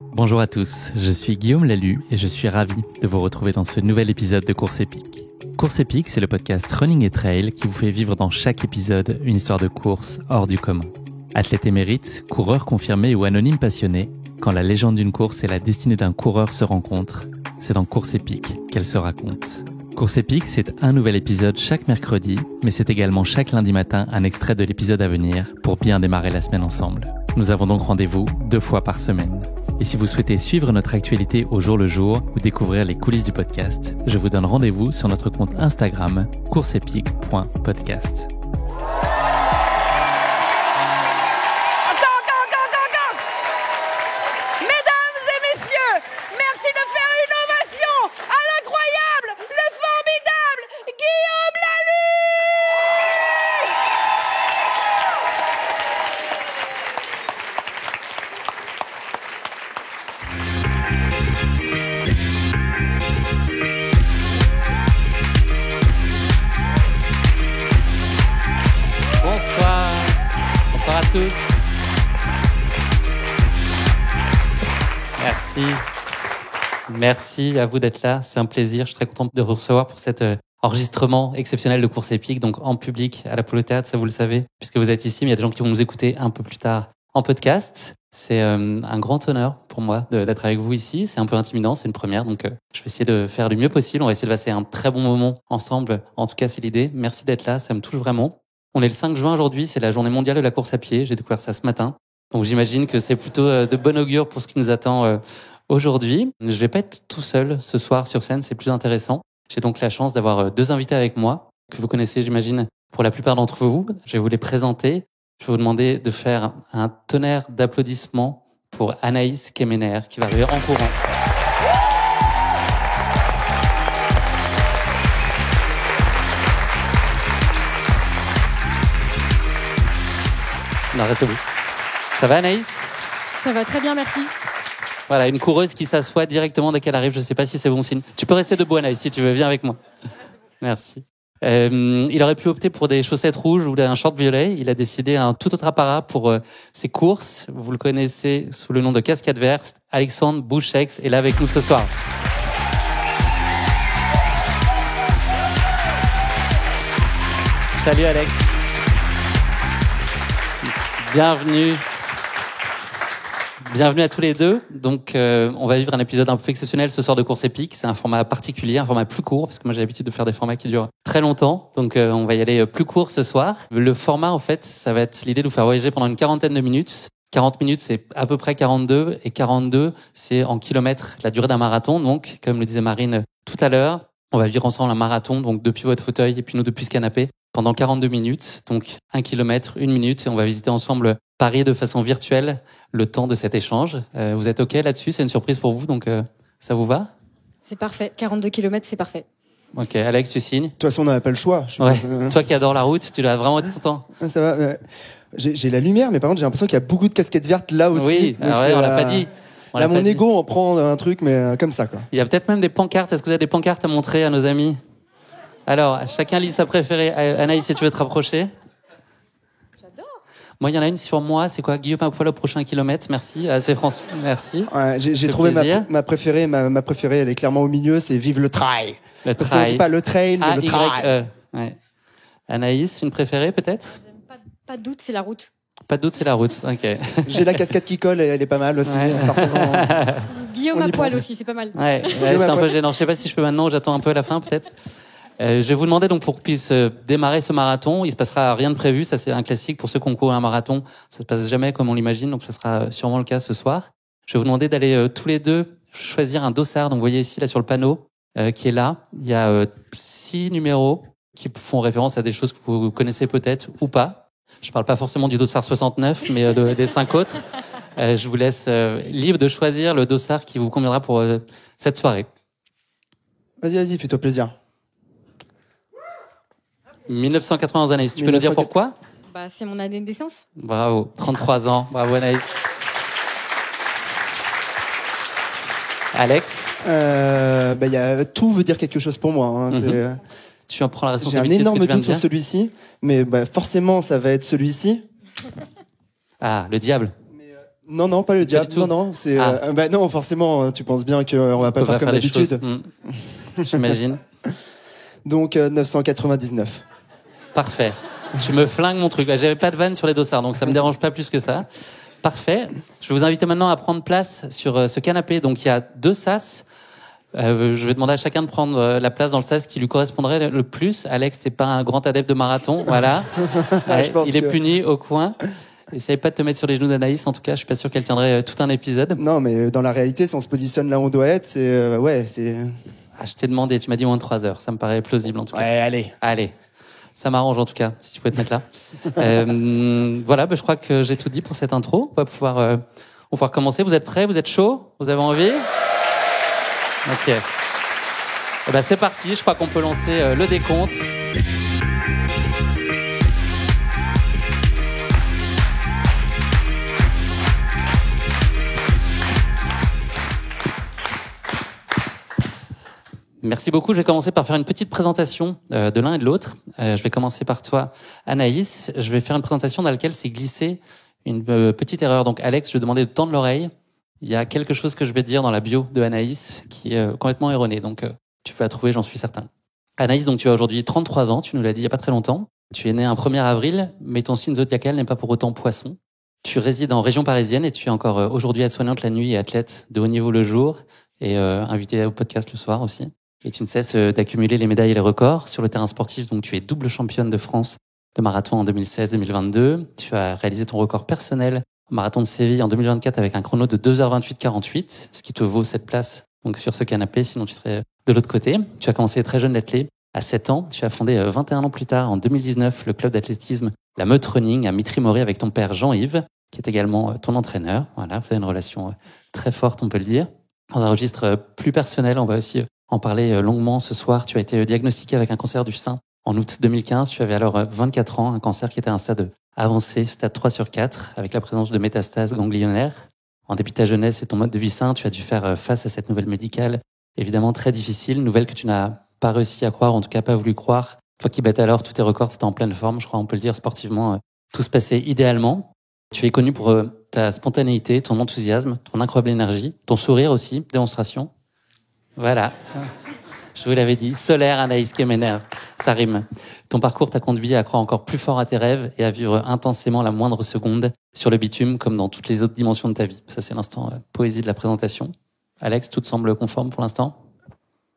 Bonjour à tous, je suis Guillaume Lalu et je suis ravi de vous retrouver dans ce nouvel épisode de Course Épique. Course Épique, c'est le podcast Running et Trail qui vous fait vivre dans chaque épisode une histoire de course hors du commun. Athlète émérite, coureur confirmé ou anonyme passionné, quand la légende d'une course et la destinée d'un coureur se rencontrent, c'est dans Course Épique qu'elle se raconte. Course Épique, c'est un nouvel épisode chaque mercredi, mais c'est également chaque lundi matin un extrait de l'épisode à venir pour bien démarrer la semaine ensemble. Nous avons donc rendez-vous 2 fois par semaine. Et si vous souhaitez suivre notre actualité au jour le jour ou découvrir les coulisses du podcast, je vous donne rendez-vous sur notre compte Instagram courseepique.podcast. Merci à vous d'être là, c'est un plaisir. Je suis très content de vous recevoir pour cet enregistrement exceptionnel de Course Épique, donc en public à l'Apollo Théâtre, ça vous le savez, puisque vous êtes ici, mais il y a des gens qui vont nous écouter un peu plus tard en podcast. C'est un grand honneur pour moi d'être avec vous ici. C'est un peu intimidant, c'est une première, donc je vais essayer de faire du mieux possible. On va essayer de passer un très bon moment ensemble. En tout cas, c'est l'idée. Merci d'être là, ça me touche vraiment. On est le 5 juin aujourd'hui, c'est la journée mondiale de la course à pied. J'ai découvert ça ce matin. Donc j'imagine que c'est plutôt de bon augure pour ce qui nous attend aujourd'hui. Je vais pas être tout seul ce soir sur scène, c'est plus intéressant. J'ai donc la chance d'avoir 2 invités avec moi, que vous connaissez, j'imagine, pour la plupart d'entre vous. Je vais vous les présenter. Je vais vous demander de faire un tonnerre d'applaudissements pour Anaïs Kemener, qui va arriver en courant. Non, reste debout. Ça va, Anaïs ? Ça va très bien, merci. Voilà, une coureuse qui s'assoit directement dès qu'elle arrive. Je ne sais pas si c'est bon signe. Tu peux rester debout, Anaïs, si tu veux. Viens avec moi. Merci. Il aurait pu opter pour des chaussettes rouges ou un short violet. Il a décidé un tout autre apparat pour ses courses. Vous le connaissez sous le nom de Cascade Verte. Alexandre Bouchex est là avec nous ce soir. Salut Alex. Bienvenue. Bienvenue à tous les deux. Donc, on va vivre un épisode un peu exceptionnel ce soir de Course Épique. C'est un format particulier, un format plus court, parce que moi j'ai l'habitude de faire des formats qui durent très longtemps. Donc, on va y aller plus court ce soir. Le format, en fait, ça va être l'idée de vous faire voyager pendant une quarantaine de minutes. 40 minutes, c'est à peu près 42. Et 42, c'est en kilomètres la durée d'un marathon. Donc, comme le disait Marine tout à l'heure, on va vivre ensemble un marathon, donc depuis votre fauteuil et puis nous depuis ce canapé, pendant 42 minutes. Donc, 1 kilomètre, 1 minute. Et on va visiter ensemble Paris de façon virtuelle le temps de cet échange. Vous êtes OK là-dessus? C'est une surprise pour vous, donc ça vous va? C'est parfait. 42 km, c'est parfait. OK. Alex, tu signes? De toute façon, on n'a pas le choix. Toi qui adores la route, tu dois vraiment être content. Ça va. J'ai la lumière, mais par contre, j'ai l'impression qu'il y a beaucoup de casquettes vertes là aussi. Oui, on l'a pas dit. Là, mon ego en prend un truc, mais comme ça, quoi. Il y a peut-être même des pancartes. Est-ce que vous avez des pancartes à montrer à nos amis? Alors, chacun lit sa préférée. Anaïs, si tu veux te rapprocher. Moi, il y en a une sur moi. C'est quoi? Guillaume à poil au prochain kilomètre. Merci. C'est François. Merci. Ouais, j'ai trouvé ma préférée. Ma préférée, elle est clairement au milieu. C'est Vive le trail. Parce qu'on dit pas le trail, mais le trail. Ouais. Anaïs, une préférée peut-être? Pas de doute, c'est la route. Pas de doute, c'est la route. Ok. J'ai la casquette qui colle. Elle est pas mal aussi. Ouais. Forcément. Guillaume à poil aussi, c'est pas mal. Ouais, c'est un peu gênant. Je sais pas si je peux maintenant ou j'attends un peu à la fin peut-être. Je vais vous demander donc pour qu'on puisse démarrer ce marathon. Il se passera rien de prévu, ça c'est un classique pour ceux qui ont couru un marathon. Ça se passe jamais comme on l'imagine, donc ça sera sûrement le cas ce soir. Je vais vous demander d'aller tous les deux choisir un dossard. Donc vous voyez ici là sur le panneau qui est là. Il y a 6 numéros qui font référence à des choses que vous connaissez peut-être ou pas. Je parle pas forcément du dossard 69, mais des 5 autres. Je vous laisse libre de choisir le dossard qui vous conviendra pour cette soirée. Vas-y, fais-toi plaisir. 1991 Anaïs, tu peux nous dire pourquoi? C'est mon année de naissance. Bravo, 33 ans, bravo Anaïs. Alex? Tout veut dire quelque chose pour moi. Hein. Tu en prends la responsabilité. J'ai un énorme doute sur celui-ci, mais forcément ça va être celui-ci. Ah, le diable. Non, pas le diable. Non, c'est non, forcément, tu penses bien qu'on va pas faire comme d'habitude. J'imagine. Donc 999. Parfait. Tu me flingues mon truc. J'avais pas de vanne sur les dossards, donc ça me dérange pas plus que ça. Parfait. Je vais vous inviter maintenant à prendre place sur ce canapé. Donc il y a 2 sas. Je vais demander à chacun de prendre la place dans le sas qui lui correspondrait le plus. Alex, t'es pas un grand adepte de marathon, voilà. Il est puni au coin. Essaye pas de te mettre sur les genoux d'Anaïs, en tout cas, je suis pas sûr qu'elle tiendrait tout un épisode. Non, mais dans la réalité, si on se positionne là où on doit être, c'est... je t'ai demandé, tu m'as dit moins de 3 heures, ça me paraît plausible en tout cas. Ouais, allez. Ça m'arrange en tout cas, si tu pouvais te mettre là. Voilà, je crois que j'ai tout dit pour cette intro. On va pouvoir commencer. Vous êtes prêts? Vous êtes chaud? Vous avez envie? Ok. C'est parti, je crois qu'on peut lancer le décompte. Merci beaucoup. Je vais commencer par faire une petite présentation de l'un et de l'autre. Je vais commencer par toi, Anaïs. Je vais faire une présentation dans laquelle s'est glissée une petite erreur. Donc, Alex, je vais demander de tendre l'oreille. Il y a quelque chose que je vais te dire dans la bio de Anaïs qui est complètement erroné. Donc, tu vas trouver, j'en suis certain. Anaïs, donc tu as aujourd'hui 33 ans. Tu nous l'as dit il y a pas très longtemps. Tu es né un 1er avril, mais ton signe zodiacal n'est pas pour autant Poisson. Tu résides en région parisienne et tu es encore aujourd'hui aide-soignante la nuit et athlète de haut niveau le jour et invitée au podcast le soir aussi. Et tu ne cesses d'accumuler les médailles et les records sur le terrain sportif. Donc, tu es double championne de France de marathon en 2016-2022. Tu as réalisé ton record personnel au marathon de Séville en 2024 avec un chrono de 2h28-48, ce qui te vaut cette place donc sur ce canapé, sinon tu serais de l'autre côté. Tu as commencé très jeune d'athlète. À 7 ans, tu as fondé 21 ans plus tard, en 2019, le club d'athlétisme La Meute Running à Mitry-Moret avec ton père Jean-Yves, qui est également ton entraîneur. Voilà, vous avez une relation très forte, on peut le dire. Dans un registre plus personnel, on va aussi en parler longuement ce soir. Tu as été diagnostiqué avec un cancer du sein en août 2015. Tu avais alors 24 ans, un cancer qui était à un stade avancé, stade 3/4, avec la présence de métastases ganglionnaires. En début de ta jeunesse et ton mode de vie sain, tu as dû faire face à cette nouvelle médicale, évidemment très difficile, nouvelle que tu n'as pas réussi à croire, en tout cas pas voulu croire. Toi qui battais alors tous tes records, tu étais en pleine forme, je crois on peut le dire sportivement. Tout se passait idéalement. Tu es connu pour ta spontanéité, ton enthousiasme, ton incroyable énergie, ton sourire aussi, démonstration. Voilà, je vous l'avais dit, solaire Anaïs Kemener, ça rime. Ton parcours t'a conduit à croire encore plus fort à tes rêves et à vivre intensément la moindre seconde sur le bitume comme dans toutes les autres dimensions de ta vie. Ça c'est l'instant poésie de la présentation. Alex, tout te semble conforme pour l'instant?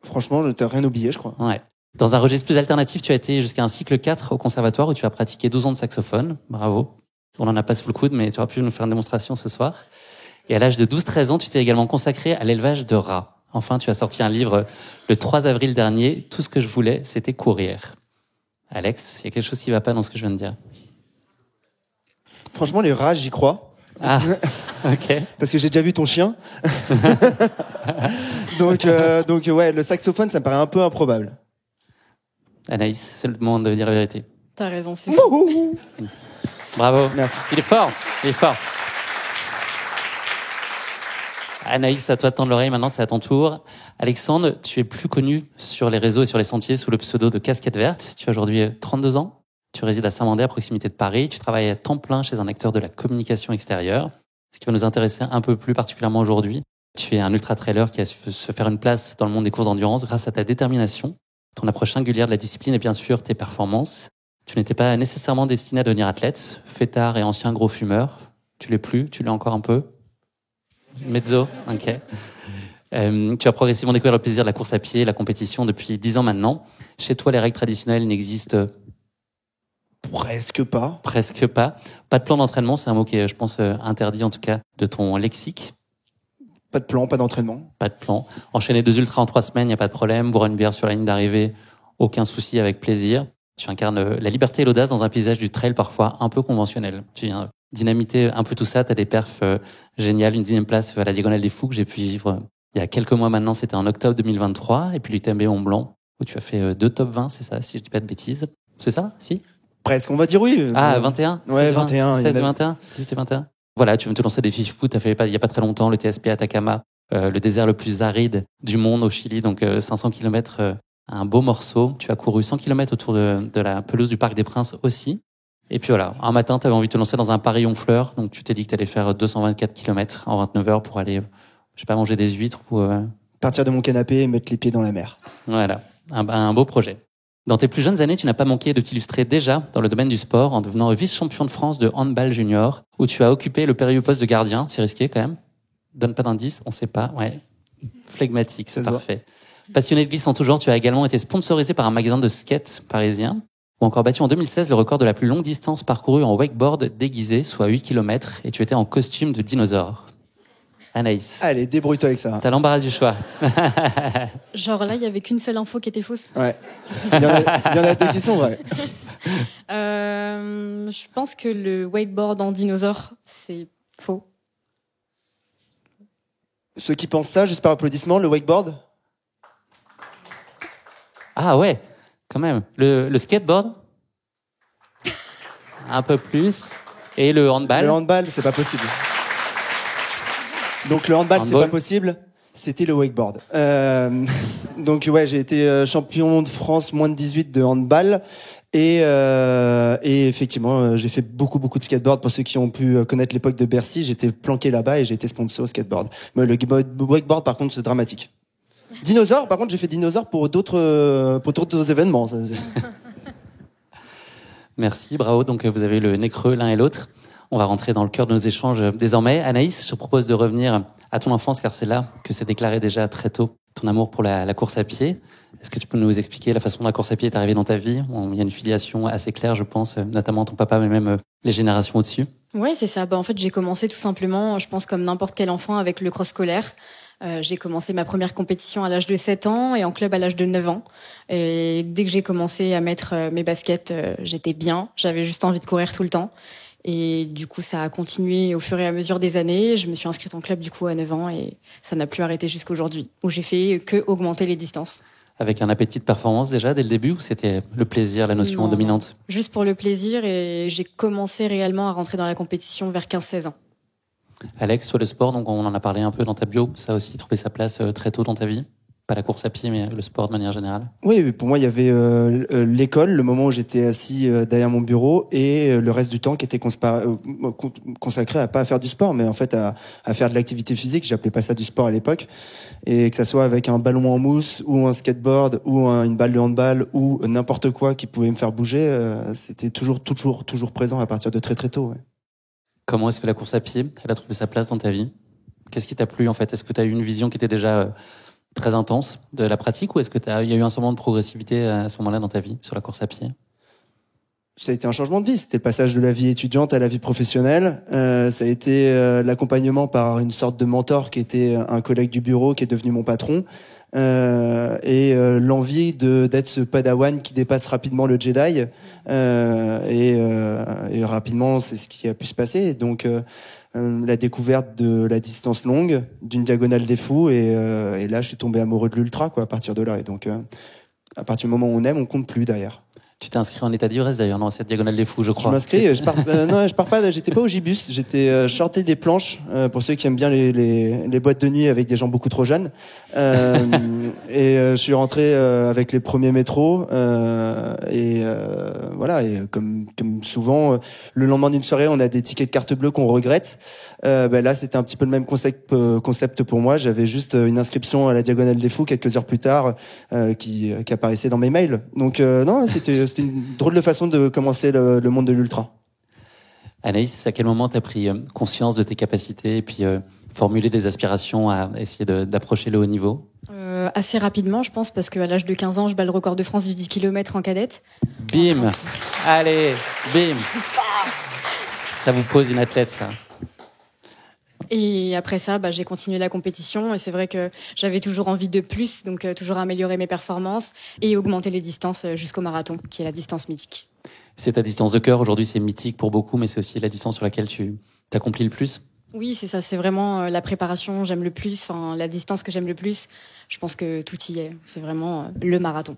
Franchement, je t'ai rien oublié, je crois. Ouais. Dans un registre plus alternatif, tu as été jusqu'à un cycle 4 au conservatoire où tu as pratiqué 12 ans de saxophone. Bravo. On n'en a pas sous le coude, mais tu auras pu nous faire une démonstration ce soir. Et à l'âge de 12-13 ans, tu t'es également consacré à l'élevage de rats. Enfin, tu as sorti un livre le 3 avril dernier. Tout ce que je voulais, c'était courir. Alex, il y a quelque chose qui ne va pas dans ce que je viens de dire. Franchement, les rats, j'y crois. Ah, ok. Parce que j'ai déjà vu ton chien. donc ouais, le saxophone, ça me paraît un peu improbable. Anaïs, c'est le moment de dire la vérité. T'as raison, c'est fou. Bravo. Merci. Il est fort. Anaïs, à toi de tendre l'oreille, maintenant c'est à ton tour. Alexandre, tu es plus connu sur les réseaux et sur les sentiers sous le pseudo de Casquette Verte. Tu as aujourd'hui 32 ans. Tu résides à Saint-Mandé, à proximité de Paris. Tu travailles à temps plein chez un acteur de la communication extérieure. Ce qui va nous intéresser un peu plus particulièrement aujourd'hui. Tu es un ultra-trailer qui a su se faire une place dans le monde des courses d'endurance grâce à ta détermination, ton approche singulière de la discipline et bien sûr tes performances. Tu n'étais pas nécessairement destiné à devenir athlète, fêtard et ancien gros fumeur. Tu l'es plus, tu l'es encore un peu. Mezzo, ok. Tu as progressivement découvert le plaisir de la course à pied, la compétition depuis 10 ans maintenant. Chez toi, les règles traditionnelles n'existent presque pas. Presque pas. Pas de plan d'entraînement, c'est un mot qui est, je pense, interdit en tout cas de ton lexique. Pas de plan, pas d'entraînement. Pas de plan. Enchaîner 2 ultras en 3 semaines, il n'y a pas de problème. Boire une bière sur la ligne d'arrivée, aucun souci, avec plaisir. Tu incarnes la liberté et l'audace dans un paysage du trail parfois un peu conventionnel. Tu viens dynamiter un peu tout ça, t'as des perfs géniales, une 10e place à la Diagonale des Fous que j'ai pu vivre il y a quelques mois maintenant, c'était en octobre 2023, et puis l'UTMB Mont Blanc, où tu as fait 2 top 20, c'est ça, si je dis pas de bêtises. C'est ça, si? Presque, on va dire oui. Ah, 21? Ouais, 21. 16 et 21? C'était 21? Voilà, tu veux te lancer des défis fous, t'as fait il y a pas très longtemps le TSP Atacama, le désert le plus aride du monde au Chili, donc 500 km, un beau morceau. Tu as couru 100 km autour de la pelouse du Parc des Princes aussi. Et puis voilà, un matin, tu avais envie de te lancer dans un pari-honfleur, donc tu t'es dit que tu allais faire 224 km en 29 heures pour aller, je sais pas, manger des huîtres ou... Partir de mon canapé et mettre les pieds dans la mer. Voilà, un beau projet. Dans tes plus jeunes années, tu n'as pas manqué de t'illustrer déjà dans le domaine du sport en devenant vice-champion de France de handball junior, où tu as occupé le périlleux poste de gardien. C'est risqué quand même. Donne pas d'indice, on sait pas. Ouais, flegmatique, c'est parfait. Passionné de glisse en tout genre, tu as également été sponsorisé par un magasin de skate parisien, ou encore battu en 2016 le record de la plus longue distance parcourue en wakeboard déguisé, soit 8 km, et tu étais en costume de dinosaure. Anaïs. Allez, débrouille-toi avec ça. T'as l'embarras du choix. Genre là, il y avait qu'une seule info qui était fausse. Ouais. Il y en a deux qui sont vraies. Je pense que le wakeboard en dinosaure, c'est faux. Ceux qui pensent ça, juste par applaudissement, le wakeboard. Ah ouais, quand même. Le skateboard. Un peu plus. Et le handball. Le handball, c'est pas possible. Donc le handball, c'est pas possible. C'était le wakeboard. Donc ouais, j'ai été champion de France moins de 18 de handball. Et effectivement, j'ai fait beaucoup de skateboard. Pour ceux qui ont pu connaître l'époque de Bercy, j'étais planqué là-bas et j'ai été sponsor au skateboard. Mais le wakeboard, par contre, c'est dramatique. Dinosaure, par contre, j'ai fait dinosaure pour d'autres événements. Ça, Merci, bravo. Donc vous avez le nez creux l'un et l'autre. On va rentrer dans le cœur de nos échanges désormais. Anaïs, je te propose de revenir à ton enfance, car c'est là que s'est déclaré déjà très tôt ton amour pour la course à pied. Est-ce que tu peux nous expliquer la façon dont la course à pied est arrivée dans ta vie? Il y a une filiation assez claire, je pense, notamment ton papa, mais même les générations au-dessus. Ouais, c'est ça. En fait, j'ai commencé tout simplement, je pense comme n'importe quel enfant, avec le cross scolaire. J'ai commencé ma première compétition à l'âge de 7 ans et en club à l'âge de 9 ans. Et dès que j'ai commencé à mettre mes baskets, j'étais bien. J'avais juste envie de courir tout le temps. Et du coup, ça a continué au fur et à mesure des années. Je me suis inscrite en club du coup à 9 ans et ça n'a plus arrêté jusqu'à aujourd'hui, où j'ai fait que augmenter les distances. Avec un appétit de performance déjà dès le début, ou c'était le plaisir, la notion dominante? Juste pour le plaisir, et j'ai commencé réellement à rentrer dans la compétition vers 15-16 ans. Alex, toi le sport, donc on en a parlé un peu dans ta bio, ça a aussi trouvé sa place très tôt dans ta vie? Pas la course à pied, mais le sport de manière générale. Oui, pour moi, il y avait l'école, le moment où j'étais assis derrière mon bureau, et le reste du temps qui était consacré à pas faire du sport, mais en fait à faire de l'activité physique. J'appelais pas ça du sport à l'époque. Et que ça soit avec un ballon en mousse, ou un skateboard, ou une balle de handball, ou n'importe quoi qui pouvait me faire bouger, c'était toujours présent à partir de très très tôt. Ouais. Comment est-ce que la course à pied, elle a trouvé sa place dans ta vie? Qu'est-ce qui t'a plu en fait? Est-ce que tu as eu une vision qui était déjà très intense de la pratique, ou est-ce que il y a eu un semblant de progressivité à ce moment-là dans ta vie sur la course à pied? Ça a été un changement de vie. C'était le passage de la vie étudiante à la vie professionnelle. Ça a été l'accompagnement par une sorte de mentor qui était un collègue du bureau qui est devenu mon patron. Et l'envie d'être ce padawan qui dépasse rapidement le Jedi. Et rapidement, c'est ce qui a pu se passer. Donc, la découverte de la distance longue, d'une diagonale des fous, et là, je suis tombé amoureux de l'ultra, quoi, à partir de là. Et donc, à partir du moment où on aime, on compte plus derrière. Tu t'es inscrit en état d'ivresse d'ailleurs, non, cette diagonale des fous, je crois. Je m'inscris, je pars pas, j'étais pas au gibus, j'étais shorté des planches, pour ceux qui aiment bien les boîtes de nuit avec des gens beaucoup trop jeunes. Et je suis rentré avec les premiers métros, et voilà, et comme souvent, le lendemain d'une soirée, on a des tickets de carte bleue qu'on regrette. Là, c'était un petit peu le même concept pour moi. J'avais juste une inscription à la diagonale des fous quelques heures plus tard, qui apparaissait dans mes mails. Donc non, c'était une drôle de façon de commencer le monde de l'ultra. Anaïs, à quel moment tu as pris conscience de tes capacités et puis formulé des aspirations à essayer d'approcher le haut niveau? Assez rapidement, je pense, parce qu'à l'âge de 15 ans, je bats le record de France du 10 km en cadette. Bim! Allez, bim! Ça vous pose une athlète, ça. Et après ça, j'ai continué la compétition, et c'est vrai que j'avais toujours envie de plus, donc toujours améliorer mes performances et augmenter les distances jusqu'au marathon, qui est la distance mythique. C'est ta distance de cœur, aujourd'hui c'est mythique pour beaucoup, mais c'est aussi la distance sur laquelle tu t'accomplis le plus? Oui, c'est ça, c'est vraiment la préparation, j'aime le plus, la distance que j'aime le plus, je pense que tout y est, c'est vraiment le marathon.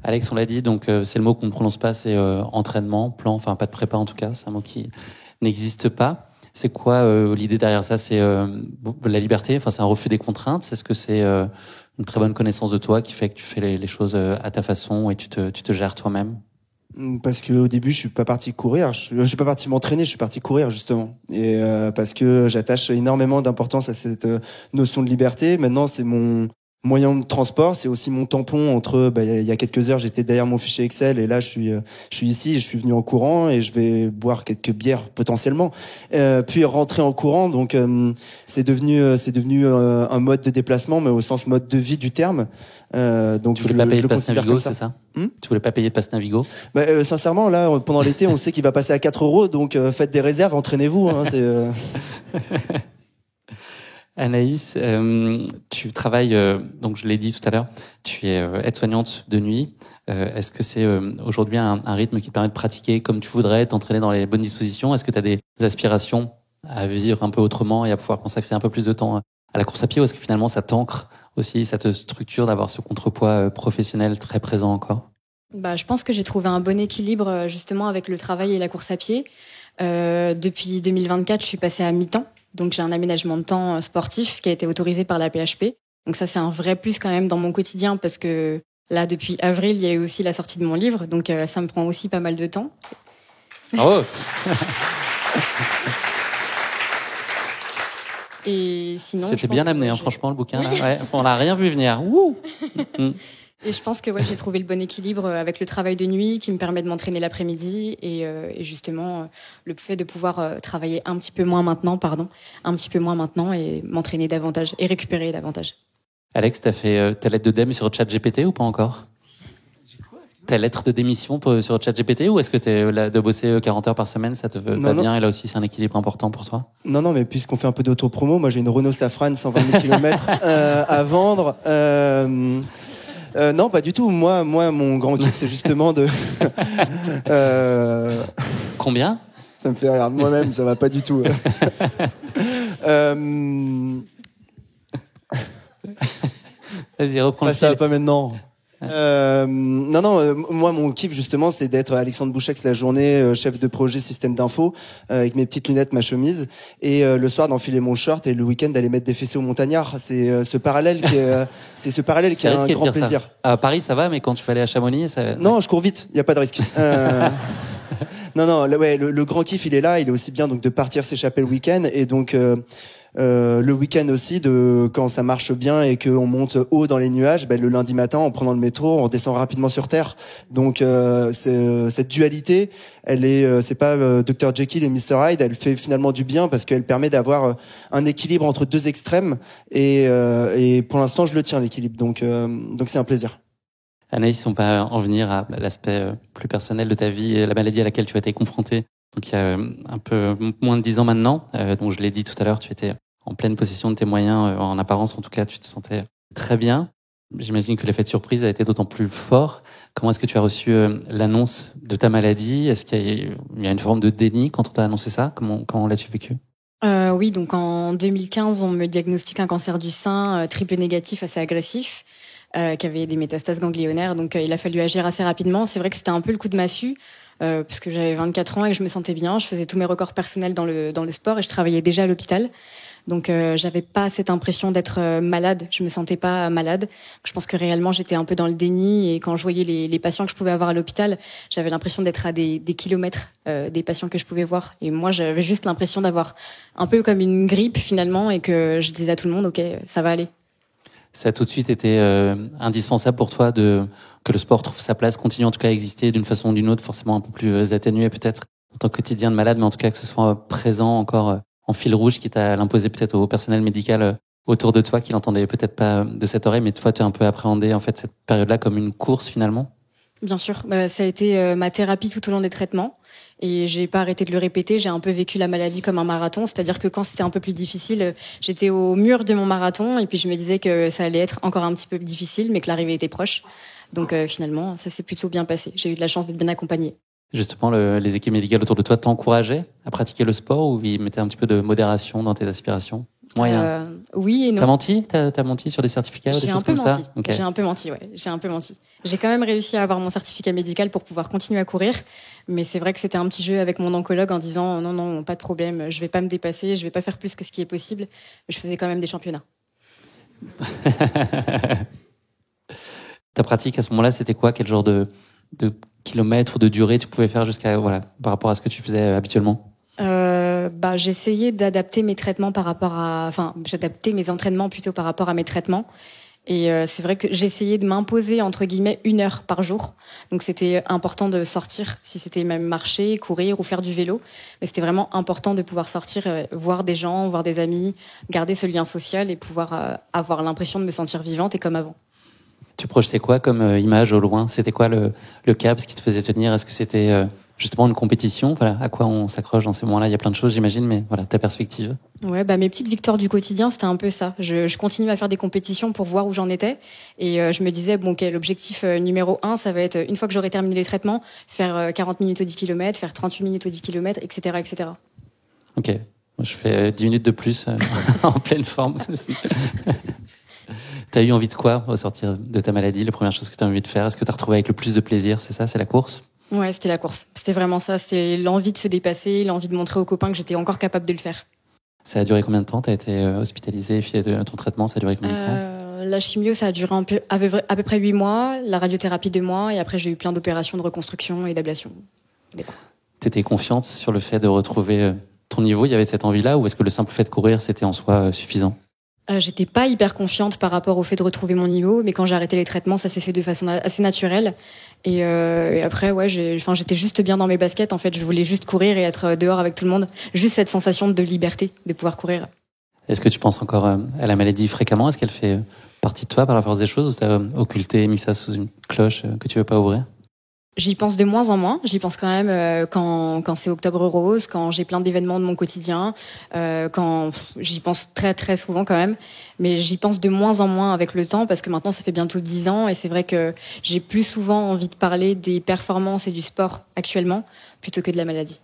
Alex, on l'a dit, donc c'est le mot qu'on ne prononce pas, c'est entraînement, plan, enfin pas de prépa en tout cas, c'est un mot qui n'existe pas. C'est quoi l'idée derrière ça? C'est la liberté, enfin c'est un refus des contraintes? Est-ce que c'est une très bonne connaissance de toi qui fait que tu fais les choses à ta façon et tu te gères toi-même? Parce que au début, je suis pas parti courir, je suis pas parti m'entraîner, je suis parti courir justement. Et parce que j'attache énormément d'importance à cette notion de liberté. Maintenant, c'est mon moyen de transport, c'est aussi mon tampon entre. Il y a quelques heures, j'étais derrière mon fichier Excel et là, je suis ici, je suis venu en courant et je vais boire quelques bières potentiellement, puis rentrer en courant. Donc, c'est devenu un mode de déplacement, mais au sens mode de vie du terme. Donc tu voulais pas payer de passe Navigo, c'est ça Tu voulais pas payer de passe Navigo? Sincèrement, là, pendant l'été, on sait qu'il va passer à 4 euros, donc faites des réserves, entraînez-vous. Hein, Anaïs, tu travailles, donc je l'ai dit tout à l'heure, tu es aide-soignante de nuit. Est-ce que c'est aujourd'hui un rythme qui te permet de pratiquer comme tu voudrais, t'entraîner dans les bonnes dispositions? Est-ce que tu as des aspirations à vivre un peu autrement et à pouvoir consacrer un peu plus de temps à la course à pied, ou est-ce que finalement ça t'ancre aussi, ça te structure d'avoir ce contrepoids professionnel très présent encore? Je pense que j'ai trouvé un bon équilibre justement avec le travail et la course à pied. Depuis 2024, je suis passée à mi-temps. Donc j'ai un aménagement de temps sportif qui a été autorisé par la PHP. Donc ça, c'est un vrai plus quand même dans mon quotidien parce que là, depuis avril, il y a eu aussi la sortie de mon livre. Donc ça me prend aussi pas mal de temps. Oh. Et sinon, c'était bien amené, franchement, le bouquin. Oui. Là. Ouais, on l'a rien vu venir. Wouh. Et je pense que j'ai trouvé le bon équilibre avec le travail de nuit qui me permet de m'entraîner l'après-midi et justement le fait de pouvoir travailler un petit peu moins maintenant et m'entraîner davantage et récupérer davantage. Alex, t'as fait ta lettre de DEM sur ChatGPT ou pas encore? Ta lettre de démission sur ChatGPT, ou est-ce que de bosser 40 heures par semaine, ça te va bien, et là aussi c'est un équilibre important pour toi? Non, mais puisqu'on fait un peu d'auto-promo, moi j'ai une Renault Safrane 120 000 km à vendre. Non, pas du tout. Moi, mon grand kiff, c'est justement de. Combien? Ça me fait rire moi-même, ça va pas du tout. Vas-y, reprends le fil. Ça va pas maintenant. Moi mon kiff justement c'est d'être Alexandre Bouchex la journée, chef de projet système d'info, avec mes petites lunettes, ma chemise, et le soir d'enfiler mon short et le week-end d'aller mettre des fessées au montagnard. C'est ce parallèle qui est, qui a un grand plaisir. À Paris ça va, mais quand tu vas aller à Chamonix, ça... Non, je cours vite, il y a pas de risque. Non, le grand kiff il est là, il est aussi bien donc de partir s'échapper le week-end, et donc le week-end aussi, quand ça marche bien et qu'on monte haut dans les nuages, le lundi matin en prenant le métro, on descend rapidement sur terre. Donc cette dualité, c'est pas Dr Jekyll et Mr Hyde, elle fait finalement du bien parce qu'elle permet d'avoir un équilibre entre deux extrêmes, et pour l'instant je le tiens, l'équilibre, donc c'est un plaisir. Anaïs, on peut en venir à l'aspect plus personnel de ta vie et la maladie à laquelle tu as été confrontée. Donc il y a un peu moins de 10 ans maintenant, donc je l'ai dit tout à l'heure, tu étais en pleine possession de tes moyens, en apparence en tout cas, tu te sentais très bien. J'imagine que l'effet de surprise a été d'autant plus fort. Comment est-ce que tu as reçu l'annonce de ta maladie? Est-ce qu'il y a une forme de déni quand on t'a annoncé ça? Comment l'as-tu vécu? Oui, donc en 2015, on me diagnostique un cancer du sein triple négatif assez agressif, qui avait des métastases ganglionnaires, donc il a fallu agir assez rapidement. C'est vrai que c'était un peu le coup de massue, parce que j'avais 24 ans et que je me sentais bien, je faisais tous mes records personnels dans le sport et je travaillais déjà à l'hôpital. Donc j'avais pas cette impression d'être malade, je me sentais pas malade. Je pense que réellement j'étais un peu dans le déni, et quand je voyais les patients que je pouvais avoir à l'hôpital, j'avais l'impression d'être à des kilomètres des patients que je pouvais voir. Et moi j'avais juste l'impression d'avoir un peu comme une grippe finalement, et que je disais à tout le monde ok, ça va aller. Ça a tout de suite été indispensable pour toi que le sport trouve sa place, continue en tout cas à exister d'une façon ou d'une autre, forcément un peu plus atténuée peut-être dans ton quotidien de malade, mais en tout cas que ce soit présent encore en fil rouge, qui t'a l'imposé peut-être au personnel médical autour de toi, qui l'entendait peut-être pas de cette oreille, mais toi tu as un peu appréhendé en fait cette période-là comme une course finalement? Bien sûr, ça a été ma thérapie tout au long des traitements, et j'ai pas arrêté de le répéter. J'ai un peu vécu la maladie comme un marathon, c'est-à-dire que quand c'était un peu plus difficile, j'étais au mur de mon marathon, et puis je me disais que ça allait être encore un petit peu difficile, mais que l'arrivée était proche. Donc finalement, ça s'est plutôt bien passé. J'ai eu de la chance d'être bien accompagnée. Justement, les équipes médicales autour de toi t'encourageaient à pratiquer le sport, ou ils mettaient un petit peu de modération dans tes aspirations? Moyen. Oui et non. T'as menti sur des certificats? J'ai un peu menti. Okay. J'ai un peu menti. J'ai quand même réussi à avoir mon certificat médical pour pouvoir continuer à courir, mais c'est vrai que c'était un petit jeu avec mon oncologue en disant non, pas de problème, je vais pas me dépasser, je vais pas faire plus que ce qui est possible, mais je faisais quand même des championnats. Ta pratique à ce moment-là, c'était quoi? Quel genre de kilomètres ou de durée tu pouvais faire jusqu'à par rapport à ce que tu faisais habituellement? J'essayais d'adapter mes traitements j'adaptais mes entraînements plutôt par rapport à mes traitements. Et c'est vrai que j'essayais de m'imposer entre guillemets 1 heure par jour. Donc c'était important de sortir, si c'était même marcher, courir ou faire du vélo. Mais c'était vraiment important de pouvoir sortir, voir des gens, voir des amis, garder ce lien social et pouvoir avoir l'impression de me sentir vivante et comme avant. Tu projetais quoi comme image au loin? C'était quoi le cap, ce qui te faisait tenir? Est-ce que c'était justement une compétition? Voilà, à quoi on s'accroche dans ces moments-là? Il y a plein de choses, j'imagine, mais voilà, ta perspective. Ouais, mes petites victoires du quotidien, c'était un peu ça. Je continuais à faire des compétitions pour voir où j'en étais. Et je me disais, l'objectif numéro 1, ça va être, une fois que j'aurai terminé les traitements, faire 40 minutes au 10 km, faire 38 minutes au 10 km, etc., etc. Ok. Moi, je fais 10 minutes de plus en pleine forme. T'as eu envie de quoi au sortir de ta maladie? La première chose que t'as envie de faire, est-ce que t'as retrouvé avec le plus de plaisir? C'est ça, c'est la course? Ouais, c'était la course. C'était vraiment ça. C'est l'envie de se dépasser, l'envie de montrer aux copains que j'étais encore capable de le faire. Ça a duré combien de temps? T'as été hospitalisée, filée de ton traitement, ça a duré combien de temps? La chimio, ça a duré à peu près 8 mois, la radiothérapie 2 mois, et après j'ai eu plein d'opérations de reconstruction et d'ablation. T'étais confiante sur le fait de retrouver ton niveau? Il y avait cette envie-là, ou est-ce que le simple fait de courir, c'était en soi suffisant? J'étais pas hyper confiante par rapport au fait de retrouver mon niveau, mais quand j'ai arrêté les traitements, ça s'est fait de façon assez naturelle. Et après, ouais, j'étais juste bien dans mes baskets. En fait, je voulais juste courir et être dehors avec tout le monde. Juste cette sensation de liberté, de pouvoir courir. Est-ce que tu penses encore à la maladie fréquemment? Est-ce qu'elle fait partie de toi par la force des choses, ou t'as occulté, mis ça sous une cloche que tu veux pas ouvrir? J'y pense de moins en moins. J'y pense quand même quand c'est Octobre Rose, quand j'ai plein d'événements de mon quotidien, j'y pense très très souvent quand même. Mais j'y pense de moins en moins avec le temps parce que maintenant ça fait bientôt 10 ans et c'est vrai que j'ai plus souvent envie de parler des performances et du sport actuellement plutôt que de la maladie.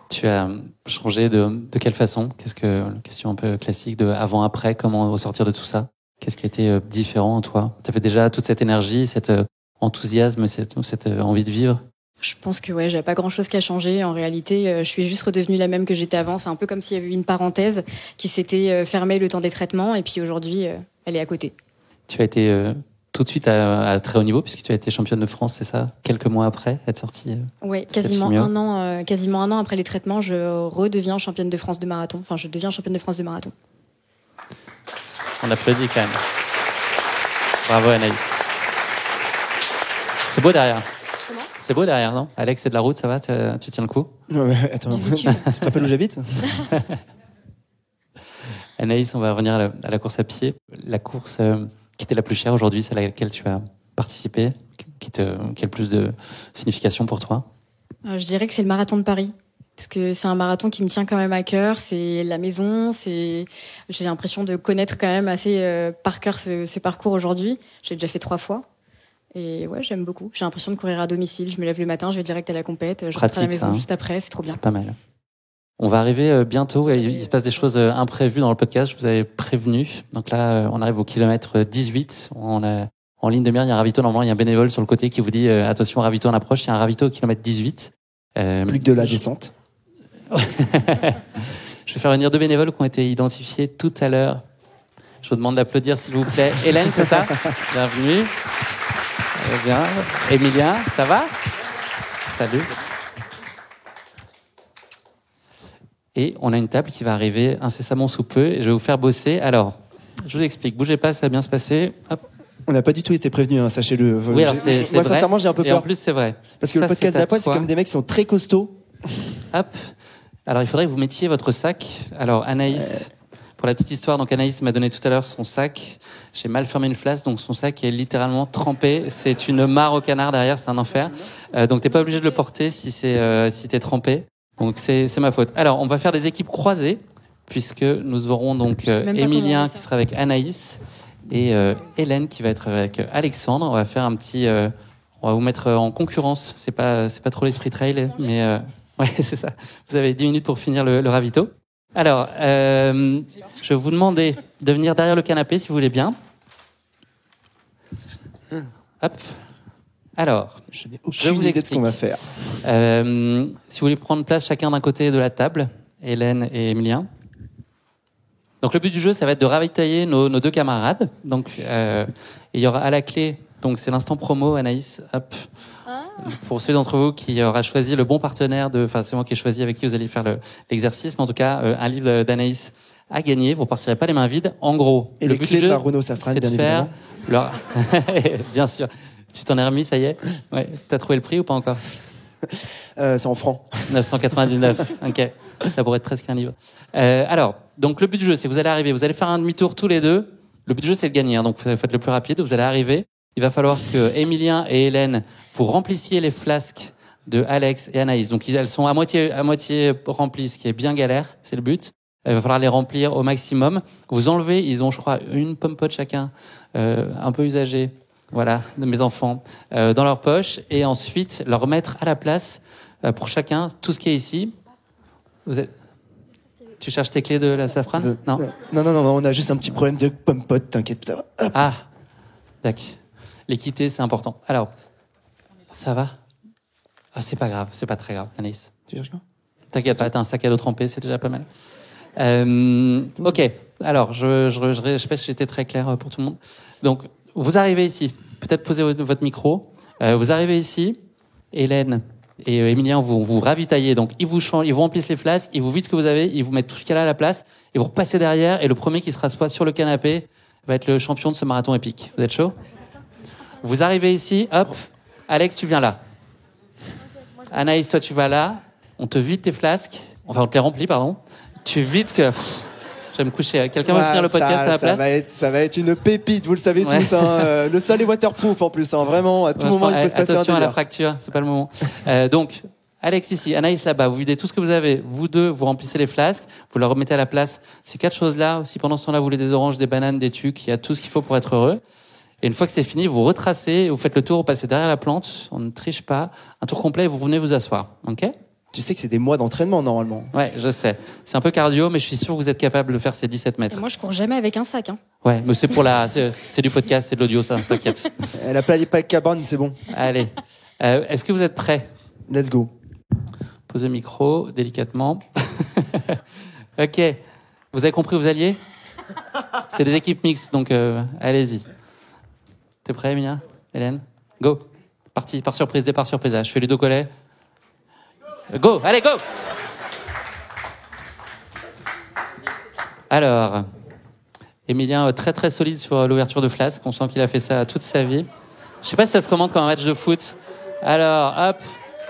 Tu as changé de quelle façon? Question un peu classique de avant-après, comment ressortir de tout ça? Qu'est-ce qui a été différent en toi? T'avais déjà toute cette énergie, cet enthousiasme, cette envie de vivre? Je pense que ouais, j'ai pas grand-chose qui a changé. En réalité, je suis juste redevenue la même que j'étais avant. C'est un peu comme s'il y avait eu une parenthèse qui s'était fermée le temps des traitements et puis aujourd'hui, elle est à côté. Tu as été tout de suite à très haut niveau puisque tu as été championne de France, c'est ça? Quelques mois après être sortie? Oui, quasiment un an après les traitements, je redeviens championne de France de marathon. Enfin, je deviens championne de France de marathon. On applaudit quand même. Bravo Anaïs. C'est beau derrière. Comment? C'est beau derrière, non? Alex, c'est de la route, ça va? Tu tiens le coup? Non, mais attends, tu te rappelles où j'habite? Anaïs, on va revenir à la course à pied. La course qui était la plus chère aujourd'hui, celle à laquelle tu as participé, qui a le plus de signification pour toi? Je dirais que c'est le marathon de Paris. Parce que c'est un marathon qui me tient quand même à cœur, c'est la maison, j'ai l'impression de connaître quand même assez par cœur ce parcours aujourd'hui. J'ai déjà fait 3 fois. Et ouais, j'aime beaucoup. J'ai l'impression de courir à domicile. Je me lève le matin, je vais direct à la compète. Je rentre à la maison juste après. C'est trop bien. C'est pas mal. On va arriver bientôt. Il se passe des choses imprévues dans le podcast. Je vous avais prévenu. Donc là, on arrive au kilomètre 18. On a, en ligne de mire, il y a un ravito. Normalement, il y a un bénévole sur le côté qui vous dit attention, ravito en approche. Il y a un ravito au kilomètre 18. Plus que de la descente. Je vais faire venir 2 bénévoles qui ont été identifiés tout à l'heure. Je vous demande d'applaudir, s'il vous plaît. Hélène, c'est ça? Bienvenue. Bien. Emilien, ça va? Salut. Et on a une table qui va arriver incessamment sous peu. Et je vais vous faire bosser. Alors, je vous explique. Bougez pas, ça va bien se passer. Hop. On n'a pas du tout été prévenus, hein, sachez-le. Oui, alors c'est moi, vrai. sincèrement, j'ai un peu peur. Et en plus, c'est vrai. Parce que ça, le podcast d'Apoil, c'est comme des mecs qui sont très costauds. Hop. Alors, il faudrait que vous mettiez votre sac. Alors, Anaïs, pour la petite histoire, donc Anaïs m'a donné tout à l'heure son sac. J'ai mal fermé une flasque, donc son sac est littéralement trempé. C'est une mare au canard derrière, c'est un enfer. Donc, t'es pas obligé de le porter si t'es trempé. Donc, c'est ma faute. Alors, on va faire des équipes croisées, puisque nous aurons donc Emilien qui sera avec Anaïs et Hélène qui va être avec Alexandre. On va faire un petit... on va vous mettre en concurrence. C'est pas trop l'esprit trail, mais... ouais, c'est ça. Vous avez 10 minutes pour finir le ravito. Alors, je vais vous demander de venir derrière le canapé, si vous voulez bien. Hop. Alors, je n'ai aucune idée de ce qu'on va faire. Si vous voulez prendre place chacun d'un côté de la table, Hélène et Emilien. Donc, le but du jeu, ça va être de ravitailler nos 2 camarades. Donc, il y aura à la clé, donc c'est l'instant promo, Anaïs. Hop. pour ceux d'entre vous qui aura choisi le bon partenaire c'est moi qui ai choisi avec qui vous allez faire l'exercice, mais en tout cas, un livre d'Anaïs a gagné. Vous partirez pas les mains vides. En gros, et le les but clés du jeu, de la Renault Safran, c'est bien de faire évidemment. Bien sûr. Tu t'en es remis, ça y est? Ouais. T'as trouvé le prix ou pas encore? C'est en francs. 999. Ok. Ça pourrait être presque un livre. Alors, donc le but du jeu, c'est que vous allez arriver, vous allez faire un demi-tour tous les deux. Le but du jeu, c'est de gagner, hein, donc faites le plus rapide. Vous allez arriver. Il va falloir que Emilien et Hélène, vous remplissiez les flasques de Alex et Anaïs. Donc elles sont à moitié remplies, ce qui est bien galère. C'est le but. Il va falloir les remplir au maximum. Vous enlevez, ils ont, je crois, une pomme-pote chacun, un peu usagée. Voilà, de mes enfants, dans leur poche, et ensuite leur mettre à la place pour chacun tout ce qui est ici. Tu cherches tes clés de la Safran? Non. Non, on a juste un petit problème de pomme-pote, t'inquiète pas. Ah, d'accord. L'équité, c'est important. Alors, ça va? Ah, c'est pas grave, c'est pas très grave, Anaïs. Tu cherches quoi? T'inquiète pas, t'as un sac à dos trempé, c'est déjà pas mal. Ok, alors, je sais pas si j'étais très clair pour tout le monde. Donc, vous arrivez ici, peut-être posez votre micro. Vous arrivez ici, Hélène et Emilien vous ravitaillez. Donc ils vous remplissent les flasques, ils vous vident ce que vous avez, ils vous mettent tout ce qu'il y a à la place, et vous repassez derrière. Et le premier qui se rassoit sur le canapé va être le champion de ce marathon épique. Vous êtes chaud? Vous arrivez ici, hop, Alex, tu viens là. Anaïs, toi tu vas là. On te vide tes flasques, enfin on te les remplit, pardon. Tu vides que. Je vais me coucher. Quelqu'un va finir le podcast à la place? Ça va être une pépite, vous le savez tous. Hein. Le sol est waterproof en plus, hein. Vraiment, à tout moment, il peut se passer un attention à la délire. fracture, c'est pas le moment. Donc, Alex ici, Anaïs là-bas, vous videz tout ce que vous avez. Vous deux, vous remplissez les flasques, vous leur remettez à la place ces 4 choses-là. Si pendant ce temps-là, vous voulez des oranges, des bananes, des tucs, il y a tout ce qu'il faut pour être heureux. Et une fois que c'est fini, vous retracez, vous faites le tour, vous passez derrière la plante, on ne triche pas. Un tour complet et vous venez vous asseoir. Ok? Tu sais que c'est des mois d'entraînement, normalement. Ouais, je sais. C'est un peu cardio, mais je suis sûr que vous êtes capable de faire ces 17 mètres. Et moi, je cours jamais avec un sac. Hein. Ouais, mais c'est c'est du podcast, c'est de l'audio, ça, t'inquiète. Elle a pas de cabane, c'est bon. Allez. Est-ce que vous êtes prêts? Let's go. Posez le micro, délicatement. Ok. Vous avez compris où vous alliez? C'est des équipes mixtes, donc allez-y. T'es prêt, Emilia? Hélène? Go. Parti, par surprise, départ surprise. Là. Je fais Ludo Collet. Go, allez, go! Alors, Emilien, très très solide sur l'ouverture de flasque. On sent qu'il a fait ça toute sa vie. Je sais pas si ça se commande comme un match de foot. Alors, hop,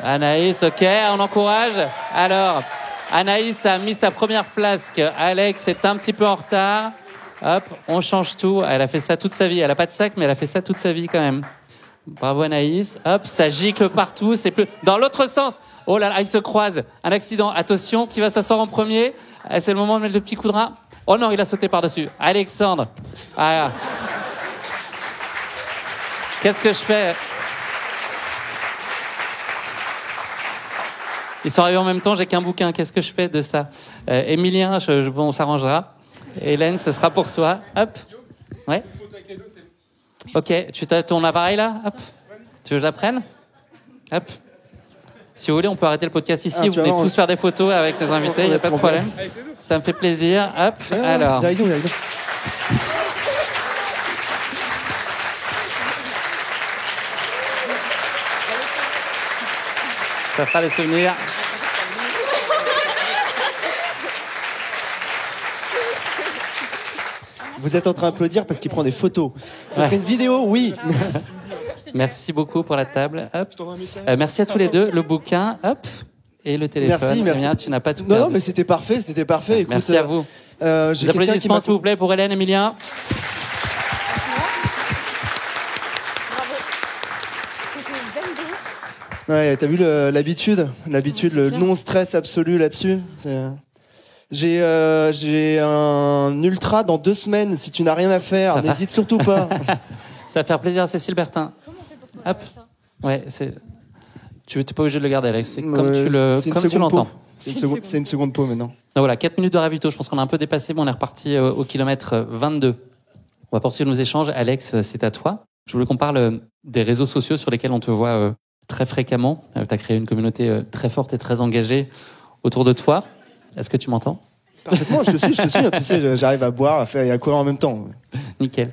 Anaïs, ok, on encourage. Alors, Anaïs a mis sa première flasque. Alex est un petit peu en retard. Hop, on change tout. Elle a fait ça toute sa vie. Elle a pas de sac, mais elle a fait ça toute sa vie quand même. Bravo Anaïs. Hop, ça gicle partout. C'est plus dans l'autre sens. Oh là là, ils se croisent. Un accident. Attention, qui va s'asseoir en premier? C'est le moment de mettre le petit coup de rein. Oh non, il a sauté par-dessus. Alexandre. Ah. Qu'est-ce que je fais? Ils sont arrivés en même temps, j'ai qu'un bouquin. Qu'est-ce que je fais de ça? Emilien, on s'arrangera. Hélène, ce sera pour toi. Hop. Ouais. Ok, tu as ton appareil là? Hop. Tu veux que je la prenne? Hop. Si vous voulez, on peut arrêter le podcast ici. Vous venez tous faire des photos avec les invités, il n'y a pas de problème. Ça me fait plaisir. Hop. Alors. Ça fera des souvenirs. Vous êtes en train d'applaudir parce qu'il prend des photos. Ça serait une vidéo, oui. Merci beaucoup pour la table. Hop. Merci à tous les deux. Le bouquin, hop, et le téléphone. Merci. Emilien, tu n'as pas tout perdu. Non, mais c'était parfait. Écoute, merci à vous. Des applaudissements, s'il vous plaît, pour Hélène, Emilien. Ouais, t'as vu l'habitude, le non-stress absolu là-dessus. J'ai un ultra dans 2 semaines. Si tu n'as rien à faire, n'hésite surtout pas. Ça va faire plaisir à Cécile Bertin. Hop. Ouais, tu n'es pas obligé de le garder, Alex. C'est comme tu l'entends. C'est une seconde peau maintenant. Donc voilà, 4 minutes de ravito. Je pense qu'on a un peu dépassé, mais on est reparti au kilomètre 22. On va poursuivre nos échanges. Alex, c'est à toi. Je voulais qu'on parle des réseaux sociaux sur lesquels on te voit très fréquemment. Tu as créé une communauté très forte et très engagée autour de toi. Est-ce que tu m'entends? Parfaitement, je te suis. Tu sais, j'arrive à boire, à faire et à courir en même temps. Nickel.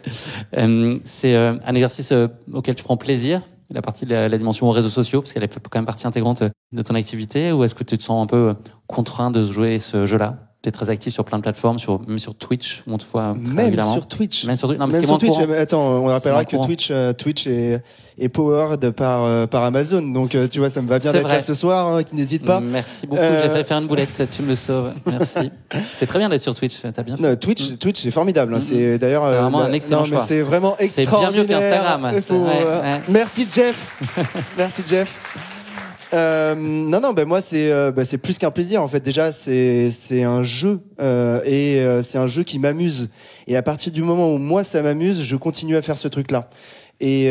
C'est un exercice auquel tu prends plaisir. la partie de la dimension réseaux sociaux, parce qu'elle est quand même partie intégrante de ton activité, ou est-ce que tu te sens un peu contraint de jouer ce jeu-là? Tu es très actif sur plein de plateformes, même sur Twitch, où on te voit régulièrement. Sur Twitch. Même sur Twitch. Non, mais même sur Twitch. Attends, on rappellera que Twitch est powered par Amazon. Donc, tu vois, ça me va bien d'être là ce soir, hein, qui n'hésite pas. Merci beaucoup. J'ai failli faire une boulette. Tu me sauves. Merci. C'est très bien d'être sur Twitch. T'as bien fait. Non, Twitch, c'est formidable. Hein. C'est d'ailleurs. C'est vraiment un excellent choix. Mais c'est vraiment extraordinaire. C'est bien mieux qu'Instagram. Merci, Jeff. Merci, Jeff. Non, moi c'est plus qu'un plaisir en fait. Déjà c'est un jeu et c'est un jeu qui m'amuse. Et à partir du moment où moi ça m'amuse, je continue à faire ce truc-là. Et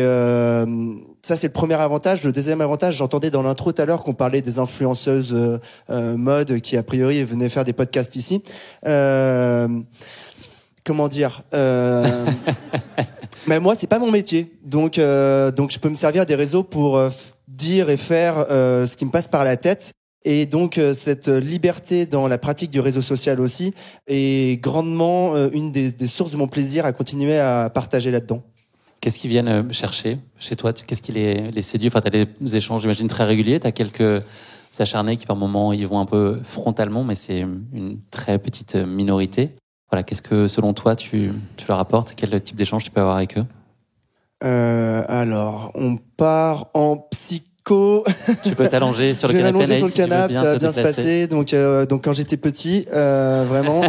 ça c'est le premier avantage. Le deuxième avantage, j'entendais dans l'intro tout à l'heure qu'on parlait des influenceuses mode qui a priori venaient faire des podcasts ici. Comment dire Mais moi c'est pas mon métier, donc je peux me servir des réseaux pour dire et faire ce qui me passe par la tête. Et donc cette liberté dans la pratique du réseau social aussi est grandement une des sources de mon plaisir à continuer à partager là-dedans. Qu'est-ce qu'ils viennent chercher chez toi? Qu'est-ce qui les séduit? Enfin, tu as des échanges, j'imagine, très réguliers. Tu as quelques acharnés qui, par moments, ils vont un peu frontalement, mais c'est une très petite minorité. Voilà, qu'est-ce que, selon toi, tu leur apportes? Quel type d'échange tu peux avoir avec eux? Alors, on part en psycho. Tu peux t'allonger sur le canapé. Je vais m'allonger sur le canapé, ça va bien se passer. Donc quand j'étais petit, vraiment.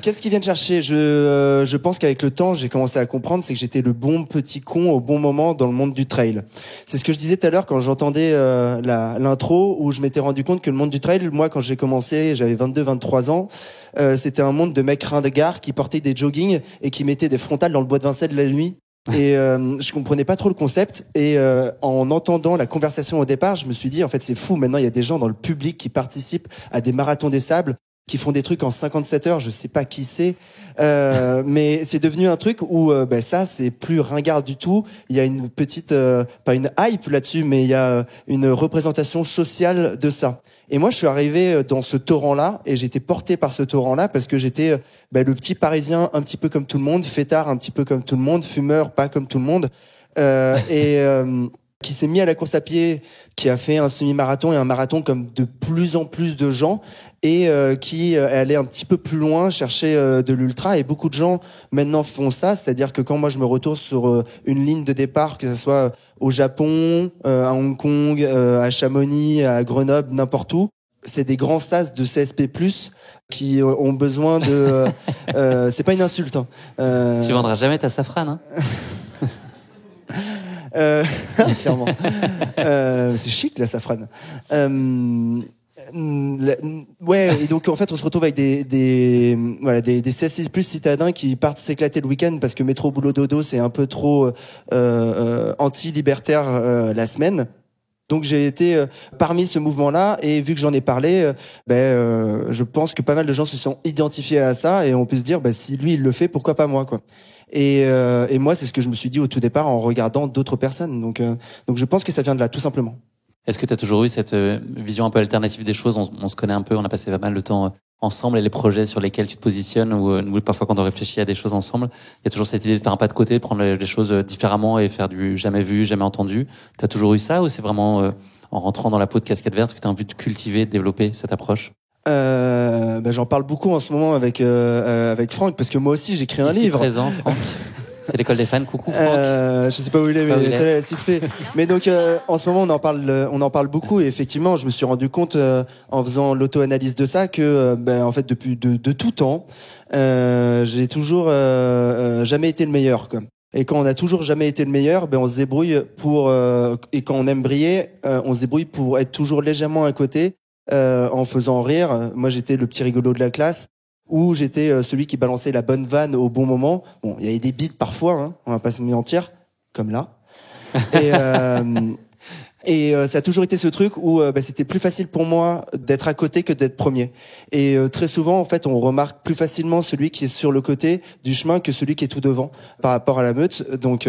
Qu'est-ce qu'ils viennent chercher? Je pense qu'avec le temps, j'ai commencé à comprendre, c'est que j'étais le bon petit con au bon moment dans le monde du trail. C'est ce que je disais tout à l'heure quand j'entendais l'intro, où je m'étais rendu compte que le monde du trail, moi, quand j'ai commencé, j'avais 22-23 ans, c'était un monde de mecs ringards qui portaient des joggings et qui mettaient des frontales dans le bois de Vincennes la nuit. Et je comprenais pas trop le concept, et en entendant la conversation au départ, je me suis dit en fait c'est fou, maintenant il y a des gens dans le public qui participent à des marathons des sables, qui font des trucs en 57 heures, je sais pas qui c'est, mais c'est devenu un truc où ça c'est plus ringard du tout. Il y a une petite pas une hype là-dessus, mais il y a une représentation sociale de ça. Et moi, je suis arrivé dans ce torrent-là, et j'étais porté par ce torrent-là parce que j'étais le petit Parisien, un petit peu comme tout le monde, fêtard, un petit peu comme tout le monde, fumeur, pas comme tout le monde, qui s'est mis à la course à pied, qui a fait un semi-marathon et un marathon comme de plus en plus de gens, et qui allait un petit peu plus loin, chercher de l'ultra. Et beaucoup de gens maintenant font ça, c'est-à-dire que quand moi je me retourne sur une ligne de départ, que ce soit au Japon, à Hong Kong, à Chamonix, à Grenoble, n'importe où, c'est des grands sas de CSP+, qui ont besoin de... c'est pas une insulte. Hein. Tu vendras jamais ta safrane, hein. Clairement. C'est chic la safrane. Ouais, et donc en fait on se retrouve avec des CSP+ citadins qui partent s'éclater le week-end parce que métro boulot dodo c'est un peu trop anti-libertaire la semaine. Donc j'ai été parmi ce mouvement-là, et vu que j'en ai parlé, je pense que pas mal de gens se sont identifiés à ça, et on peut se dire si lui il le fait, pourquoi pas moi, quoi. Et moi c'est ce que je me suis dit au tout départ en regardant d'autres personnes. Donc je pense que ça vient de là, tout simplement. Est-ce que tu as toujours eu cette vision un peu alternative des choses? On se connaît un peu, on a passé pas mal de temps ensemble, et les projets sur lesquels tu te positionnes, ou parfois quand on réfléchit à des choses ensemble, il y a toujours cette idée de faire un pas de côté, de prendre les choses différemment et faire du jamais vu, jamais entendu. Tu as toujours eu ça, ou c'est vraiment en rentrant dans la peau de Casquette Verte que tu as envie de cultiver, de développer cette approche? J'en parle beaucoup en ce moment avec Franck, parce que moi aussi j'écris un livre. Présent, Franck. C'est l'école des fans, coucou Franck. Je sais pas où il est, mais il a sifflé. Mais donc en ce moment on en parle beaucoup, et effectivement je me suis rendu compte en faisant l'auto-analyse de ça que en fait depuis de tout temps j'ai toujours jamais été le meilleur, quoi. Et quand on a toujours jamais été le meilleur, on se débrouille pour et quand on aime briller, on se débrouille pour être toujours légèrement à côté, en faisant rire. Moi j'étais le petit rigolo de la classe, où j'étais celui qui balançait la bonne vanne au bon moment. Bon, il y avait des bides parfois, hein, on va pas se mentir, comme là. Et ça a toujours été ce truc où c'était plus facile pour moi d'être à côté que d'être premier. Et très souvent, en fait, on remarque plus facilement celui qui est sur le côté du chemin que celui qui est tout devant par rapport à la meute. Donc,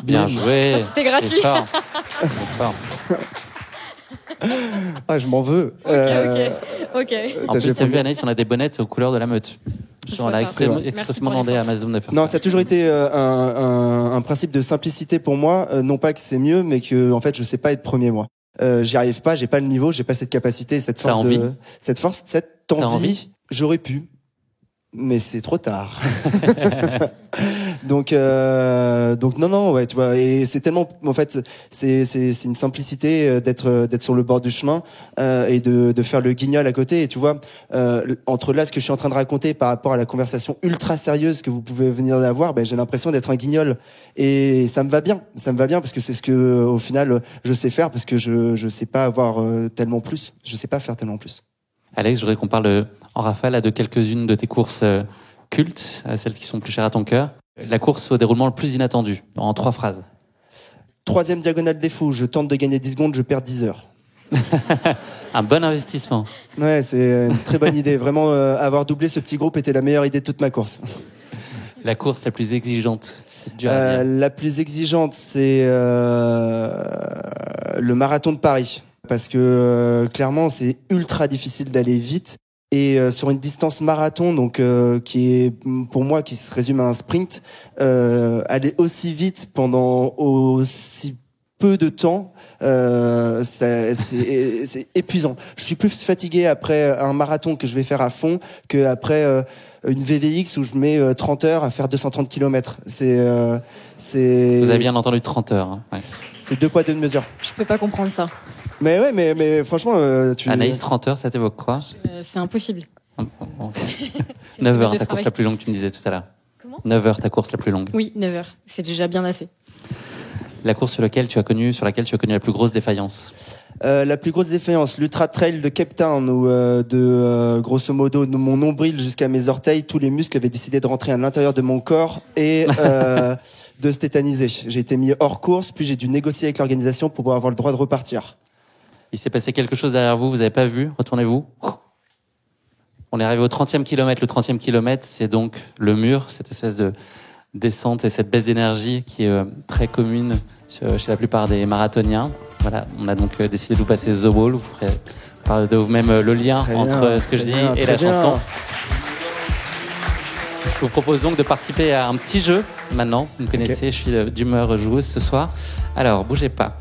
bien joué. Ça, c'était gratuit. C'est fort. Ah, je m'en veux. Ok. En plus, t'as vu, Anaïs, on a des bonnettes aux couleurs de la meute. On l'a expressément demandé à Amazon de faire Non, ça a toujours été un principe de simplicité pour moi. Non pas que c'est mieux, mais que en fait, je sais pas être premier moi. J'y arrive pas, j'ai pas le niveau, j'ai pas cette capacité, cette envie. J'aurais pu, mais c'est trop tard. donc non, ouais, tu vois. Et c'est tellement, en fait, c'est une simplicité d'être sur le bord du chemin et de faire le guignol à côté. Et tu vois, entre là ce que je suis en train de raconter par rapport à la conversation ultra sérieuse que vous pouvez venir d'avoir, ben j'ai l'impression d'être un guignol. Et ça me va bien parce que c'est ce que au final je sais faire, parce que je sais pas avoir tellement plus, je sais pas faire tellement plus. Alex, je voudrais qu'on parle en rafale de quelques-unes de tes courses cultes, celles qui sont plus chères à ton cœur. La course au déroulement le plus inattendu, en 3 phrases. 3e diagonale des fous, je tente de gagner 10 secondes, je perds 10 heures. Un bon investissement. Ouais, c'est une très bonne idée. Vraiment, avoir doublé ce petit groupe était la meilleure idée de toute ma course. La course la plus exigeante, c'est dur à dire. La plus exigeante, c'est le marathon de Paris. Parce que clairement, c'est ultra difficile d'aller vite. Et sur une distance marathon, donc qui est pour moi qui se résume à un sprint, aller aussi vite pendant aussi peu de temps, c'est épuisant. Je suis plus fatigué après un marathon que je vais faire à fond que après une VVX où je mets 30 heures à faire 230 km. C'est Vous avez bien entendu 30 heures. Hein. Ouais. C'est 2 poids 2 mesures. Je peux pas comprendre ça. Mais ouais, mais franchement, Anaïs, 30 heures, ça t'évoque quoi? C'est impossible. 9 heures, ta course la plus longue, tu me disais tout à l'heure. Comment? 9 heures, ta course la plus longue. Oui, 9 heures. C'est déjà bien assez. La course sur laquelle tu as connu la plus grosse défaillance? La plus grosse défaillance, l'Ultra Trail de Cape Town, où grosso modo, de mon nombril jusqu'à mes orteils, tous les muscles avaient décidé de rentrer à l'intérieur de mon corps et de se tétaniser. J'ai été mis hors course, puis j'ai dû négocier avec l'organisation pour pouvoir avoir le droit de repartir. Il s'est passé quelque chose derrière vous n'avez pas vu? Retournez-vous. On est arrivé au 30e kilomètre. Le 30e kilomètre, c'est donc le mur, cette espèce de descente et cette baisse d'énergie qui est très commune chez la plupart des marathoniens. Voilà, on a donc décidé de vous passer The Wall. Vous ferez par de vous-même le lien entre ce que je dis et la chanson. Je vous propose donc de participer à un petit jeu maintenant. Vous me connaissez, je suis d'humeur joueuse ce soir. Alors, bougez pas.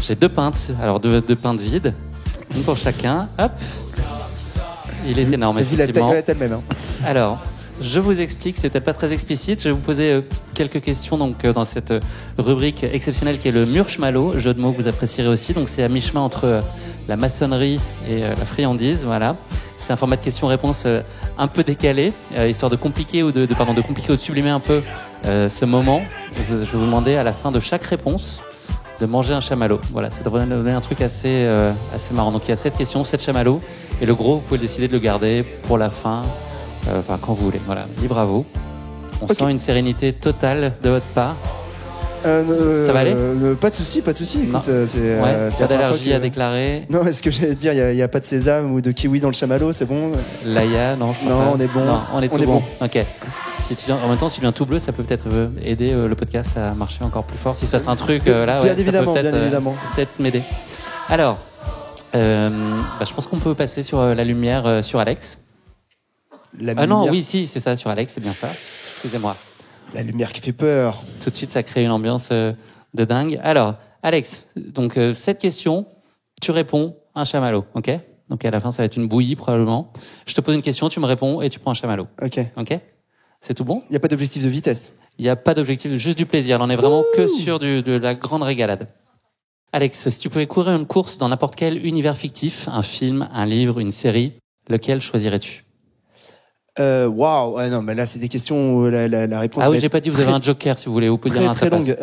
J'ai 2 pintes, alors 2 pintes vides, une pour chacun. Hop, il est énorme, effectivement. La taille elle-même. Hein. Alors, je vous explique, c'est peut-être pas très explicite. Je vais vous poser quelques questions donc dans cette rubrique exceptionnelle qui est le Murchmallow, jeu de mots que vous apprécierez aussi. Donc c'est à mi-chemin entre la maçonnerie et la friandise, voilà. C'est un format de questions-réponses un peu décalé, histoire de compliquer ou de sublimer un peu ce moment. Je vais vous demander à la fin de chaque réponse de manger un chamallow. Voilà, ça devrait donner un truc assez marrant. Donc il y a 7 questions, 7 chamallows. Et le gros, vous pouvez décider de le garder pour la fin, quand vous voulez. Voilà, libre à vous. On sent une sérénité totale de votre part. Ça va aller? Pas de souci. Écoute, c'est pas d'allergie à déclarer. Non, est-ce que j'allais dire, il y a pas de sésame ou de kiwi dans le chamallow, c'est bon? Laïa, non. Non, on est bon. Non, on est tout bon. Ok. En même temps, si tu viens tout bleu, ça peut peut-être aider le podcast à marcher encore plus fort. S'il se passe un truc là, bien évidemment. Peut-être m'aider. Alors, je pense qu'on peut passer sur la lumière sur Alex. Non, oui, si, c'est ça, sur Alex, c'est bien ça. Excusez-moi. La lumière qui fait peur. Tout de suite, ça crée une ambiance de dingue. Alors, Alex, donc 7 questions, tu réponds un chamallow, ok? Donc à la fin, ça va être une bouillie probablement. Je te pose une question, tu me réponds et tu prends un chamallow. Ok. C'est tout bon? Il n'y a pas d'objectif de vitesse? Il n'y a pas d'objectif, juste du plaisir. Là, on est vraiment que sur de la grande régalade. Alex, si tu pouvais courir une course dans n'importe quel univers fictif, un film, un livre, une série, lequel choisirais-tu? Waouh, non, mais là c'est des questions où la réponse. Ah oui, j'ai pas dit. Vous avez un joker si vous voulez. Vous pouvez dire un très longue.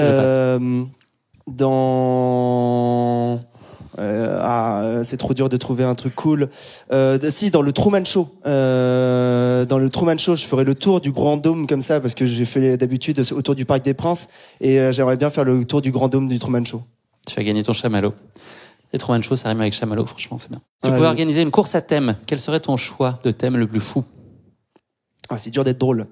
C'est trop dur de trouver un truc cool. Dans le Truman Show. Dans le Truman Show, je ferai le tour du Grand Dôme comme ça parce que j'ai fait d'habitude autour du Parc des Princes et j'aimerais bien faire le tour du Grand Dôme du Truman Show. Tu vas gagner ton chamallow. Et Truman Show, ça rime avec chamallow, franchement, c'est bien. Si tu pouvais organiser une course à thème, quel serait ton choix de thème le plus fou? Ah, c'est dur d'être drôle.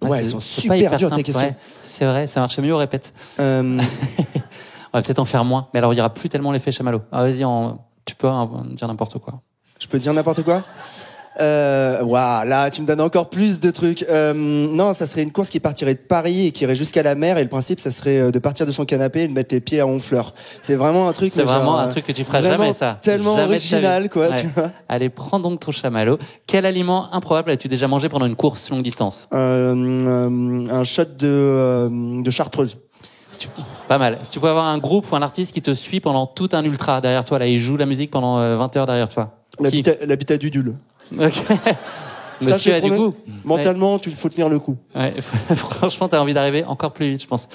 Ouais, ils sont c'est pas super hyper durs tes simple, questions. ouais. C'est vrai, ça marchait mieux au répète. Euh, On va peut-être en faire moins. Mais alors, il n'y aura plus tellement l'effet chamallow. Ah, vas-y, tu peux dire n'importe quoi. je peux dire n'importe quoi. Waouh, là, tu me donnes encore plus de trucs. Non, ça serait une course qui partirait de Paris et qui irait jusqu'à la mer. Et le principe, ça serait de partir de son canapé et de mettre les pieds à Honfleur. C'est vraiment un truc. C'est vraiment genre, un truc que tu feras vraiment jamais, ça. Tellement Jamais de ta original, vie. quoi. Ouais. Tu vois. Allez, prends donc ton chamallow. Quel aliment improbable as-tu déjà mangé pendant une course longue distance? Un shot de chartreuse. Pas mal. Si tu pouvais avoir un groupe ou un artiste qui te suit pendant tout un ultra derrière toi, là, il joue la musique pendant 20 heures derrière toi. L'habitat d'Udule. Ok. Monsieur a du goût. Mentalement, il faut tenir le coup. Ouais. Franchement, t'as envie d'arriver encore plus vite, je pense.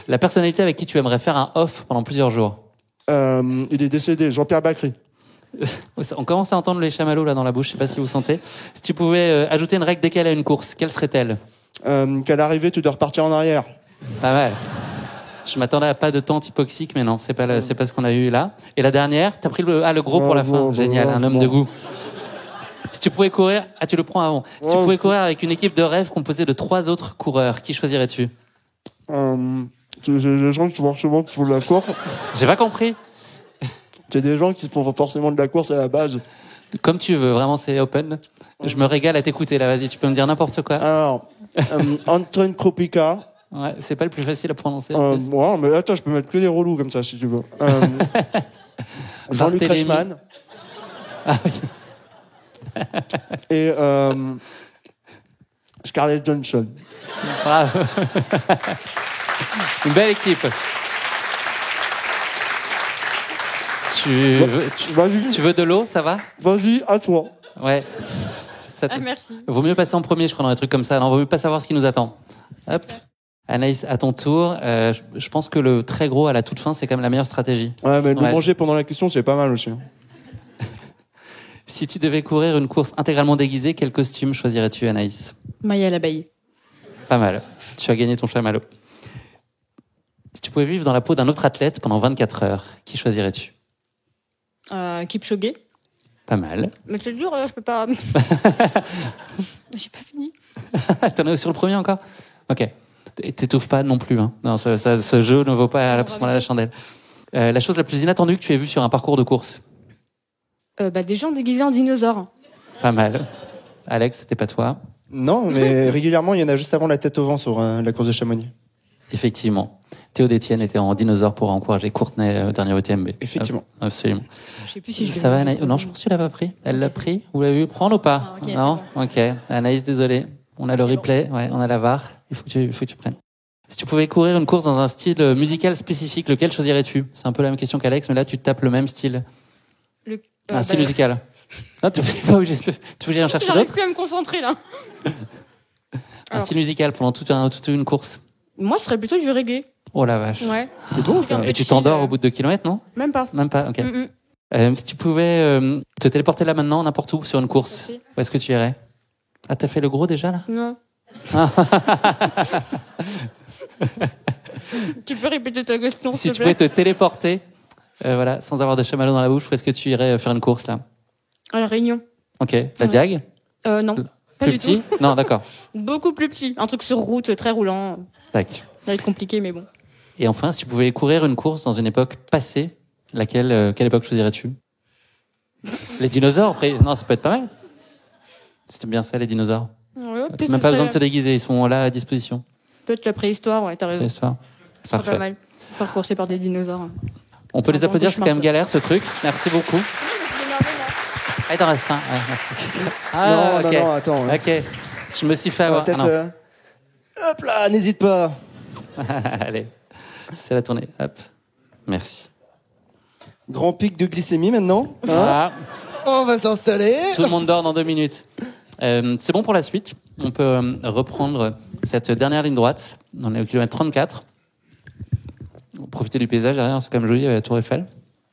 La personnalité avec qui tu aimerais faire un off pendant plusieurs jours. Il est décédé, Jean-Pierre Bacry. On commence à entendre les chamallows là dans la bouche, je sais pas si vous sentez. Si tu pouvais ajouter une règle décalée à une course, quelle serait-elle? Qu'à l'arrivée, tu dois repartir en arrière. Pas mal. Je m'attendais à pas de tente hypoxique, mais non, c'est pas ce qu'on a eu là. Et la dernière, t'as pris le gros pour la fin. Génial, un homme de goût. Si tu pouvais courir, tu le prends avant. Si tu pouvais courir avec une équipe de rêve composée de 3 autres coureurs, qui choisirais-tu? Des gens qui forcément font de la course. J'ai pas compris. C'est des gens qui font forcément de la course à la base. Comme tu veux, vraiment, c'est open. Je me régale à t'écouter là. Vas-y, tu peux me dire n'importe quoi. Alors, Antoine Kropica. Ouais, c'est pas le plus facile à prononcer. Ouais, mais attends, je peux mettre que des relous comme ça si tu veux. Jean-Luc Reichmann. Ah oui. Et Scarlett Johansson. Bravo. Une belle équipe. Tu veux de l'eau, ça va? Vas-y, à toi. Ouais. Merci. Vaut mieux passer en premier, je crois, dans des trucs comme ça. Non, vaut mieux pas savoir ce qui nous attend. Hop. Anaïs, à ton tour. Je pense que le très gros à la toute fin, c'est quand même la meilleure stratégie. Ouais, mais nous manger pendant la question, c'est pas mal aussi. Si tu devais courir une course intégralement déguisée, quel costume choisirais-tu, Anaïs? Maya l'abeille. Pas mal. Tu as gagné ton chamallow. Si tu pouvais vivre dans la peau d'un autre athlète pendant 24 heures, qui choisirais-tu? Kipchoge. Pas mal. Mais c'est dur, là, je peux pas. J'ai pas fini. T'en es sur le premier encore? Ok. T'étouffes pas non plus. Hein. Non, ce jeu ne vaut pas la chandelle. La chose la plus inattendue que tu aies vue sur un parcours de course? Des gens déguisés en dinosaures. Pas mal. Alex, c'était pas toi? Non, mais régulièrement, il y en a juste avant la tête au vent sur la course de Chamonix. Effectivement. Théo Détienne était en dinosaure pour encourager Courtenay au dernier UTMB. Effectivement. Absolument. Je sais plus si je Ça va, Anaïs? Non, je pense que tu l'as pas pris. Elle l'a pris? Vous l'avez vu prendre ou pas? Okay, non? Ok. Anaïs, désolé. On a le replay. Ouais, on a la VAR. Il faut que tu prennes. Si tu pouvais courir une course dans un style musical spécifique, lequel choisirais-tu? C'est un peu la même question qu'Alex, mais là, tu tapes le même style. Un style musical. Non, tu n'es pas obligé. Tu voulais en chercher d'autres? J'arrive plus à me concentrer, là. Un style musical pendant toute une course. Moi, ce serait plutôt du reggae. Oh la vache. Ouais. C'est bon, ça. Et tu t'endors au bout de 2 kilomètres, non? Même pas. Même pas, ok. Si tu pouvais te téléporter là maintenant, n'importe où, sur une course, où est-ce que tu irais? Ah, t'as fait le gros déjà, là? Non. Tu peux répéter ta question, si tu pouvais te téléporter, voilà, sans avoir de chamallow dans la bouche, où est-ce que tu irais faire une course, là? À La Réunion. Ok. La Diag? Non. Pas Plus du petit? tout. Non, d'accord. Beaucoup plus petit. Un truc sur route, très roulant. Tac. Ça va être compliqué, mais bon. Et enfin, si tu pouvais courir une course dans une époque passée, quelle époque choisirais-tu? Les dinosaures, après? Non, ça peut être pas mal. C'était bien ça, les dinosaures. Ouais, Même pas besoin de se déguiser, ils sont là à disposition. Peut-être la préhistoire, ouais, t'as raison. Préhistoire. Ça serait pas mal. Faire courser par des dinosaures. On peut les applaudir, c'est quand même galère, ce truc. Merci beaucoup. Ah, il t'en reste un. Ouais, merci. Ah, non, ok. non, attends. Ok. Je me suis fait avoir. Peut-être. Hop là, n'hésite pas. Allez, c'est la tournée. Hop. Merci. Grand pic de glycémie maintenant. Hein, Ah. on va s'installer. Tout le monde dort dans 2 minutes. C'est bon pour la suite. On peut reprendre cette dernière ligne droite. On est au kilomètre 34. Profitez du paysage derrière, c'est quand même joli, la Tour Eiffel.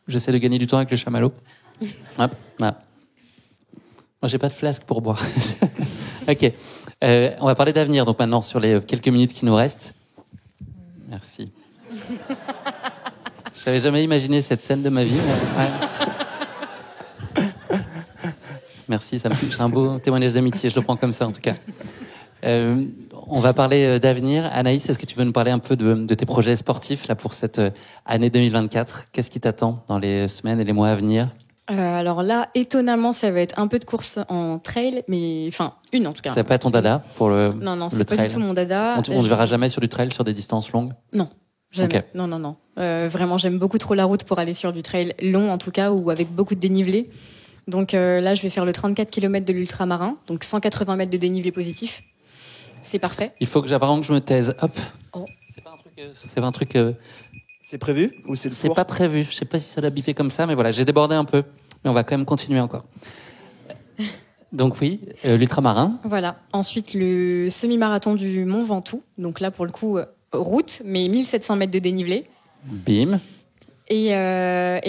J'essaie de gagner du temps avec le chamallow. Hop, là. Moi, j'ai pas de flasque pour boire. Ok. On va parler d'avenir, donc maintenant, sur les quelques minutes qui nous restent. Merci. J'avais jamais imaginé cette scène de ma vie. Mais... Ouais. Merci, ça me touche. C'est un beau témoignage d'amitié, je le prends comme ça en tout cas. On va parler d'avenir. Anaïs, est-ce que tu peux nous parler un peu de tes projets sportifs là pour cette année 2024 ? Qu'est-ce qui t'attend dans les semaines et les mois à venir ? Alors là, étonnamment, ça va être un peu de course en trail, mais enfin, une en tout cas. C'est pas ton dada pour le Non, c'est le pas trail. du tout mon dada. On ne verra jamais sur du trail sur des distances longues ? Non, jamais. Ok. Non. Vraiment, j'aime beaucoup trop la route pour aller sur du trail long, en tout cas, ou avec beaucoup de dénivelé. Donc là, je vais faire le 34 km de l'ultramarin, donc 180 mètres de dénivelé positif. C'est parfait. Il faut que j'apparente que je me taise. Hop. Oh. C'est pas un truc. C'est prévu ou c'est le C'est four? pas prévu. Je sais pas si ça doit biper comme ça, mais voilà, j'ai débordé un peu. Mais on va quand même continuer encore. Donc oui, l'ultramarin. Voilà. Ensuite, le semi-marathon du Mont Ventoux. Donc là, pour le coup, route, mais 1700 mètres de dénivelé. Bim. Et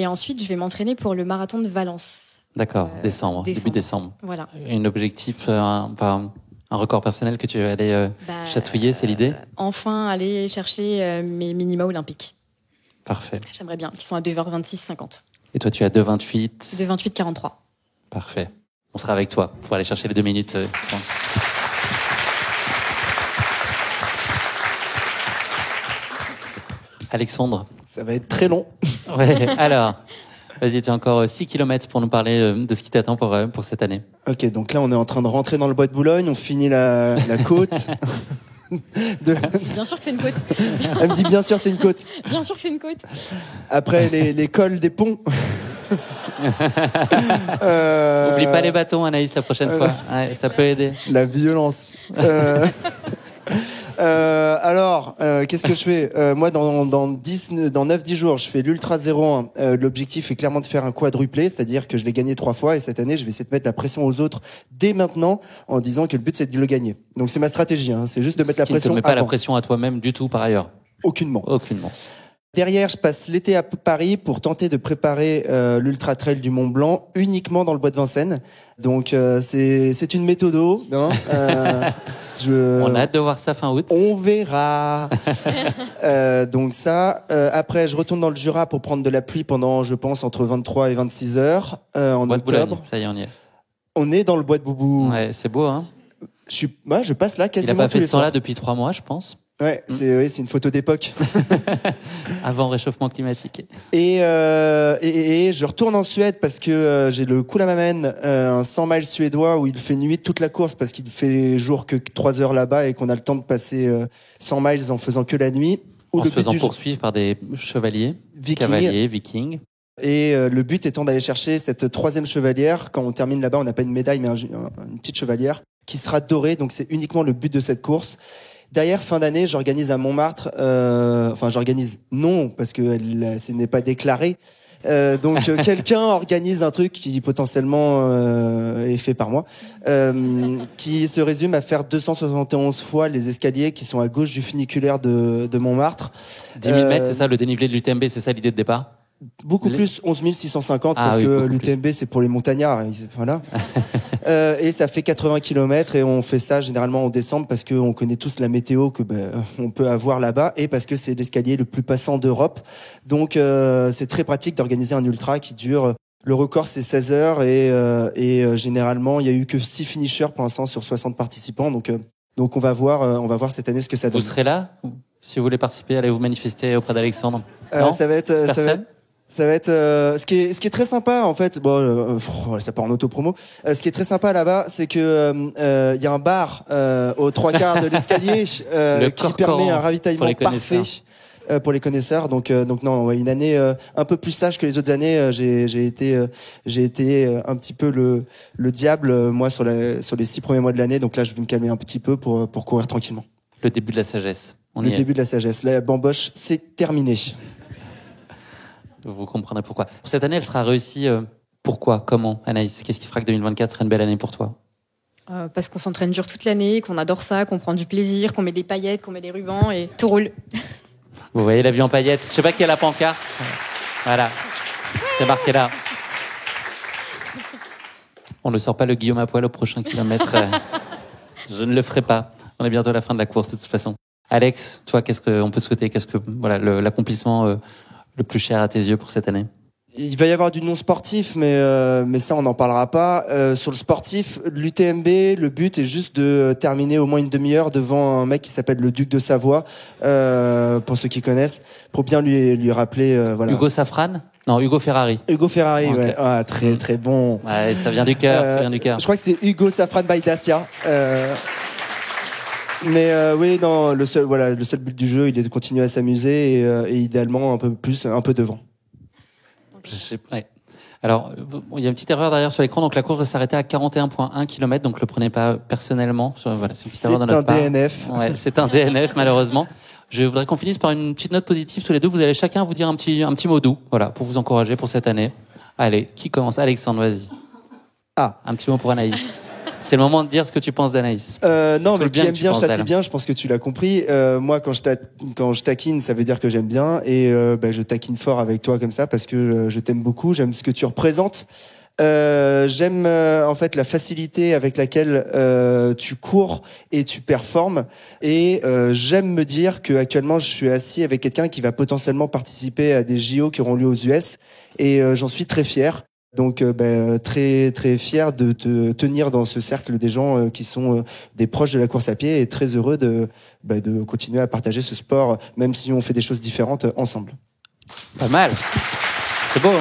ensuite, je vais m'entraîner pour le marathon de Valence. D'accord, décembre, début décembre. Voilà. Un objectif, un record personnel que tu veux aller chatouiller, c'est l'idée ? Enfin, aller chercher mes minima olympiques. Parfait. J'aimerais bien, qui sont à 2h26-50. Et toi, tu as 2,28 ? 2h28-43. Parfait. On sera avec toi pour aller chercher les 2 minutes. Alexandre. Ça va être très long. Ouais, alors, vas-y, tu as encore 6 km pour nous parler de ce qui t'attend pour cette année. Ok, donc là, on est en train de rentrer dans le bois de Boulogne. On finit la côte. Bien sûr que c'est une côte. Elle me dit bien sûr, c'est une côte. Bien sûr que c'est une côte. Après, les cols des ponts. N'oublie pas les bâtons, Anaïs, la prochaine fois. Ouais, ça peut aider. La violence. Alors, qu'est-ce que je fais moi, dans 9-10 jours, je fais l'Ultra 01. L'objectif est clairement de faire un quadruplé, c'est-à-dire que je l'ai gagné 3 fois, et cette année, je vais essayer de mettre la pression aux autres dès maintenant, en disant que le but, c'est de le gagner. Donc, c'est ma stratégie, hein, c'est juste de mettre la pression Tu ne mets pas avant. la pression à toi-même du tout, par ailleurs. Aucunement. Derrière, je passe l'été à Paris pour tenter de préparer l'Ultra Trail du Mont Blanc uniquement dans le bois de Vincennes. Donc c'est une méthodo. Hein, on a hâte de voir ça fin août. On verra. Donc ça. Après, je retourne dans le Jura pour prendre de la pluie pendant, je pense, entre 23 et 26 heures en bois octobre. De Boulogne, ça y est, on y est. On est dans le bois de Boubou. Ouais, c'est beau, hein. Je passe là quasiment. Il a pas tous fait les ce temps-là soirs. depuis 3 mois, je pense. Ouais, c'est une photo d'époque. Avant le réchauffement climatique. Et je retourne en Suède parce que j'ai le Kullamamen, un 100 miles suédois où il fait nuit toute la course parce qu'il fait jour que 3 heures là-bas et qu'on a le temps de passer 100 miles en faisant que la nuit. En se faisant poursuivre par des chevaliers, cavaliers, vikings. Et le but étant d'aller chercher cette 3e chevalière. Quand on termine là-bas, on n'a pas une médaille mais une petite chevalière qui sera dorée. Donc c'est uniquement le but de cette course. Derrière, fin d'année, j'organise à Montmartre, j'organise, non, parce que ce n'est pas déclaré. Donc quelqu'un organise un truc qui potentiellement est fait par moi, qui se résume à faire 271 fois les escaliers qui sont à gauche du funiculaire de Montmartre. 10 000 mètres, c'est ça, le dénivelé de l'UTMB, c'est ça l'idée de départ ? Beaucoup plus, 11 650, parce que l'UTMB, c'est pour les montagnards. Voilà. Et ça fait 80 km et on fait ça généralement en décembre parce qu'on connaît tous la météo que on peut avoir là-bas et parce que c'est l'escalier le plus passant d'Europe. Donc c'est très pratique d'organiser un ultra qui dure... Le record, c'est 16 heures et généralement, il y a eu que 6 finishers pour l'instant sur 60 participants. Donc on va voir cette année ce que ça donne. Vous serez là ? Si vous voulez participer, allez vous manifester auprès d'Alexandre. Ça va être ce qui est très sympa en fait. Ça part en autopromo. Ce qui est très sympa là-bas, c'est que il y a un bar aux 3/4 de l'escalier qui permet un ravitaillement parfait pour les connaisseurs. Donc non, une année un peu plus sage que les autres années. J'ai été un petit peu le diable moi sur les 6 premiers mois de l'année. Donc là, je vais me calmer un petit peu pour courir tranquillement. Le début de la sagesse. Le début de la sagesse. La bamboche, c'est terminé. Vous comprendrez pourquoi. Pour cette année, elle sera réussie. Pourquoi ? Comment, Anaïs ? Qu'est-ce qui fera que 2024 sera une belle année pour toi ? Parce qu'on s'entraîne dur toute l'année, qu'on adore ça, qu'on prend du plaisir, qu'on met des paillettes, qu'on met des rubans et tout roule. Vous voyez la vie en paillettes. Je sais pas qui a la pancarte. Voilà. C'est marqué là. On ne sort pas le Guillaume à poil au prochain kilomètre. Je ne le ferai pas. On est bientôt à la fin de la course de toute façon. Alex, toi, qu'est-ce qu'on peut te souhaiter ? Qu'est-ce que l'accomplissement le plus cher à tes yeux pour cette année ? Il va y avoir du non sportif, mais ça on n'en parlera pas. Sur le sportif, l'UTMB, le but est juste de terminer au moins une demi-heure devant un mec qui s'appelle le Duc de Savoie, pour ceux qui connaissent, pour bien lui rappeler. Voilà. Hugo Safran? Non, Hugo Ferrari. Hugo Ferrari, Okay. ouais. Ah, très très bon. Ouais, ça vient du cœur, ça vient du cœur. Je crois que c'est Hugo Safran by Dacia. Mais oui, non, le seul but du jeu, il est de continuer à s'amuser et idéalement un peu devant. Ouais. Alors, il y a une petite erreur derrière sur l'écran, donc la course va s'arrêter à 41,1 km, donc le prenez pas personnellement. Voilà, c'est une petite erreur de notre part. C'est un DNF. Ouais, c'est un DNF, malheureusement. Je voudrais qu'on finisse par une petite note positive tous les deux. Vous allez chacun vous dire un petit mot doux, voilà, pour vous encourager pour cette année. Allez, qui commence? Alexandre, vas-y. Un petit mot pour Anaïs. C'est le moment de dire ce que tu penses d'Anaïs. Non, mais qui aime bien châtie d'elle. bien, je pense que tu l'as compris. Moi, quand je taquine, ça veut dire que j'aime bien. Et je taquine fort avec toi comme ça parce que je t'aime beaucoup, j'aime ce que tu représentes. J'aime en fait la facilité avec laquelle tu cours et tu performes. Et j'aime me dire que actuellement, je suis assis avec quelqu'un qui va potentiellement participer à des JO qui auront lieu aux US. Et j'en suis très fier. Donc très très fier de te tenir dans ce cercle des gens qui sont des proches de la course à pied et très heureux de continuer à partager ce sport même si on fait des choses différentes ensemble. Pas mal. C'est beau.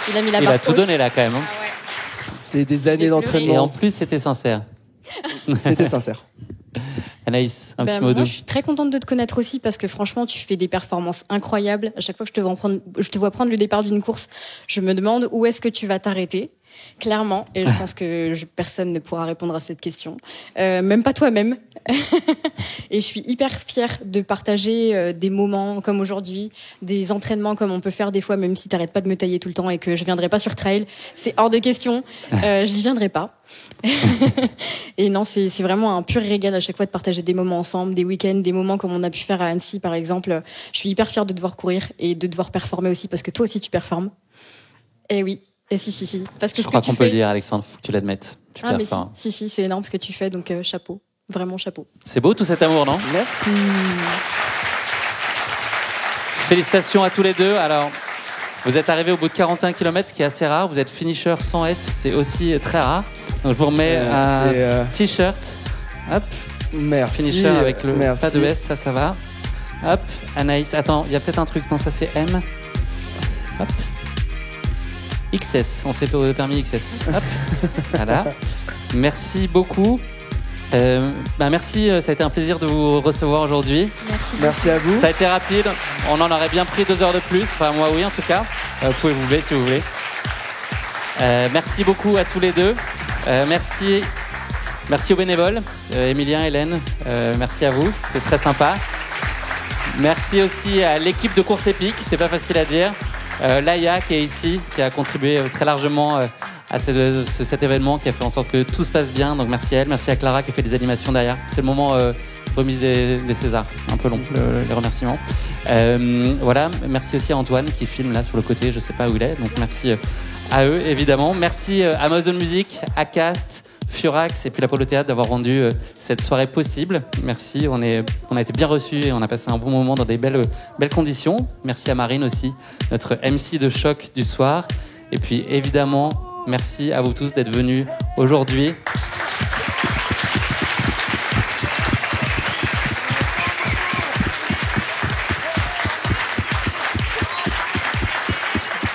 Il a tout donné là quand même. Hein. Ah ouais. C'est des années Et en d'entraînement. plus, c'était sincère. C'était sincère. Anaïs, un petit mot moi, doux. je suis très contente de te connaître aussi parce que franchement, tu fais des performances incroyables. À chaque fois que je te vois prendre le départ d'une course, je me demande où est-ce que tu vas t'arrêter. Clairement, et je pense que personne ne pourra répondre à cette question, même pas toi-même. Et je suis hyper fière de partager des moments comme aujourd'hui, des entraînements comme on peut faire des fois, même si t'arrêtes pas de me tailler tout le temps et que je viendrai pas sur trail, c'est hors de question. J'y viendrai pas. Et non, c'est vraiment un pur régal à chaque fois de partager des moments ensemble, des week-ends, des moments comme on a pu faire à Annecy par exemple. Je suis hyper fière de devoir courir et de devoir performer aussi parce que toi aussi tu performes. Et oui. Et si. Parce que je crois qu'on peut le dire, Alexandre, faut que tu l'admettes. Tu mais si, c'est énorme ce que tu fais, donc chapeau. Vraiment chapeau. C'est beau tout cet amour, non? Merci. Félicitations à tous les deux. Alors, vous êtes arrivés au bout de 41 km, ce qui est assez rare. Vous êtes finisher sans S, c'est aussi très rare. Donc, je vous remets un t-shirt. Hop. Merci. Finisher avec pas de S, ça va. Hop. Anaïs, attends, il y a peut-être un truc. Non, ça c'est M. Hop. XS, on s'est permis XS. Hop. Voilà. Merci beaucoup. Merci, ça a été un plaisir de vous recevoir aujourd'hui. Merci à vous. Ça a été rapide, on en aurait bien pris 2 heures de plus. Enfin, moi oui en tout cas. Vous pouvez vous lever si vous voulez. Merci beaucoup à tous les deux. Merci aux bénévoles, Emilien, Hélène. Merci à vous, c'est très sympa. Merci aussi à l'équipe de Course Épique, c'est pas facile à dire. Laïa qui est ici, qui a contribué très largement à cet événement, qui a fait en sorte que tout se passe bien. Donc merci à elle, merci à Clara qui fait des animations derrière. C'est le moment remise des Césars, un peu long les remerciements. Voilà, merci aussi à Antoine qui filme là sur le côté, je sais pas où il est. Donc merci à eux évidemment. Merci à Amazon Music, à Cast, Furax et puis l'Apollo Théâtre d'avoir rendu cette soirée possible. Merci, on a été bien reçus et on a passé un bon moment dans des belles conditions. Merci à Marine aussi, notre MC de choc du soir. Et puis évidemment, merci à vous tous d'être venus aujourd'hui.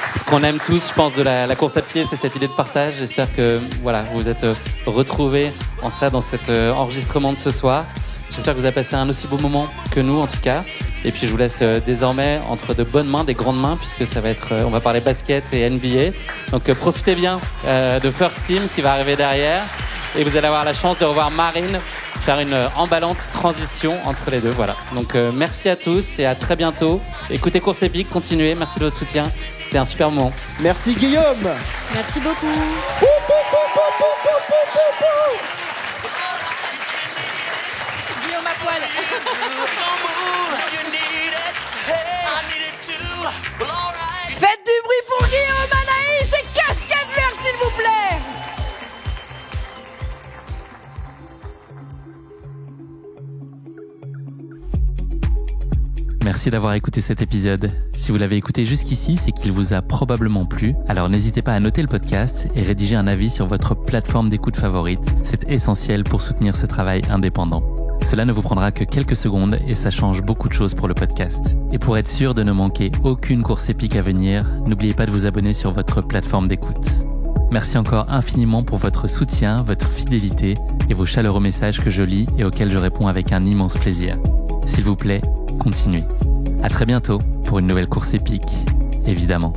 Ce qu'on aime tous, je pense, de la course à pied, c'est cette idée de partage. J'espère que voilà, vous vous êtes retrouvés en ça dans cet enregistrement de ce soir. J'espère que vous avez passé un aussi beau moment que nous, en tout cas. Et puis je vous laisse désormais entre de bonnes mains, des grandes mains, puisque ça va être, on va parler basket et NBA. Donc profitez bien de First Team qui va arriver derrière, et vous allez avoir la chance de revoir Marine faire une emballante transition entre les deux. Voilà. Donc merci à tous et à très bientôt. Écoutez Course Épique, continuez. Merci de votre soutien. C'était un super moment. Merci Guillaume. Merci beaucoup. Guillaume à poil. Faites du bruit pour Guillaume, Anaïs et casquette verte s'il vous plaît. Merci Merci d'avoir écouté cet épisode. Si vous l'avez écouté jusqu'ici, c'est qu'il vous a probablement plu. Alors n'hésitez pas à noter le podcast et rédiger un avis sur votre plateforme d'écoute favorite. C'est essentiel pour soutenir ce travail indépendant. Cela ne vous prendra que quelques secondes et ça change beaucoup de choses pour le podcast. Et pour être sûr de ne manquer aucune course épique à venir, n'oubliez pas de vous abonner sur votre plateforme d'écoute. Merci encore infiniment pour votre soutien, votre fidélité et vos chaleureux messages que je lis et auxquels je réponds avec un immense plaisir. S'il vous plaît, continuez. À très bientôt pour une nouvelle course épique, évidemment.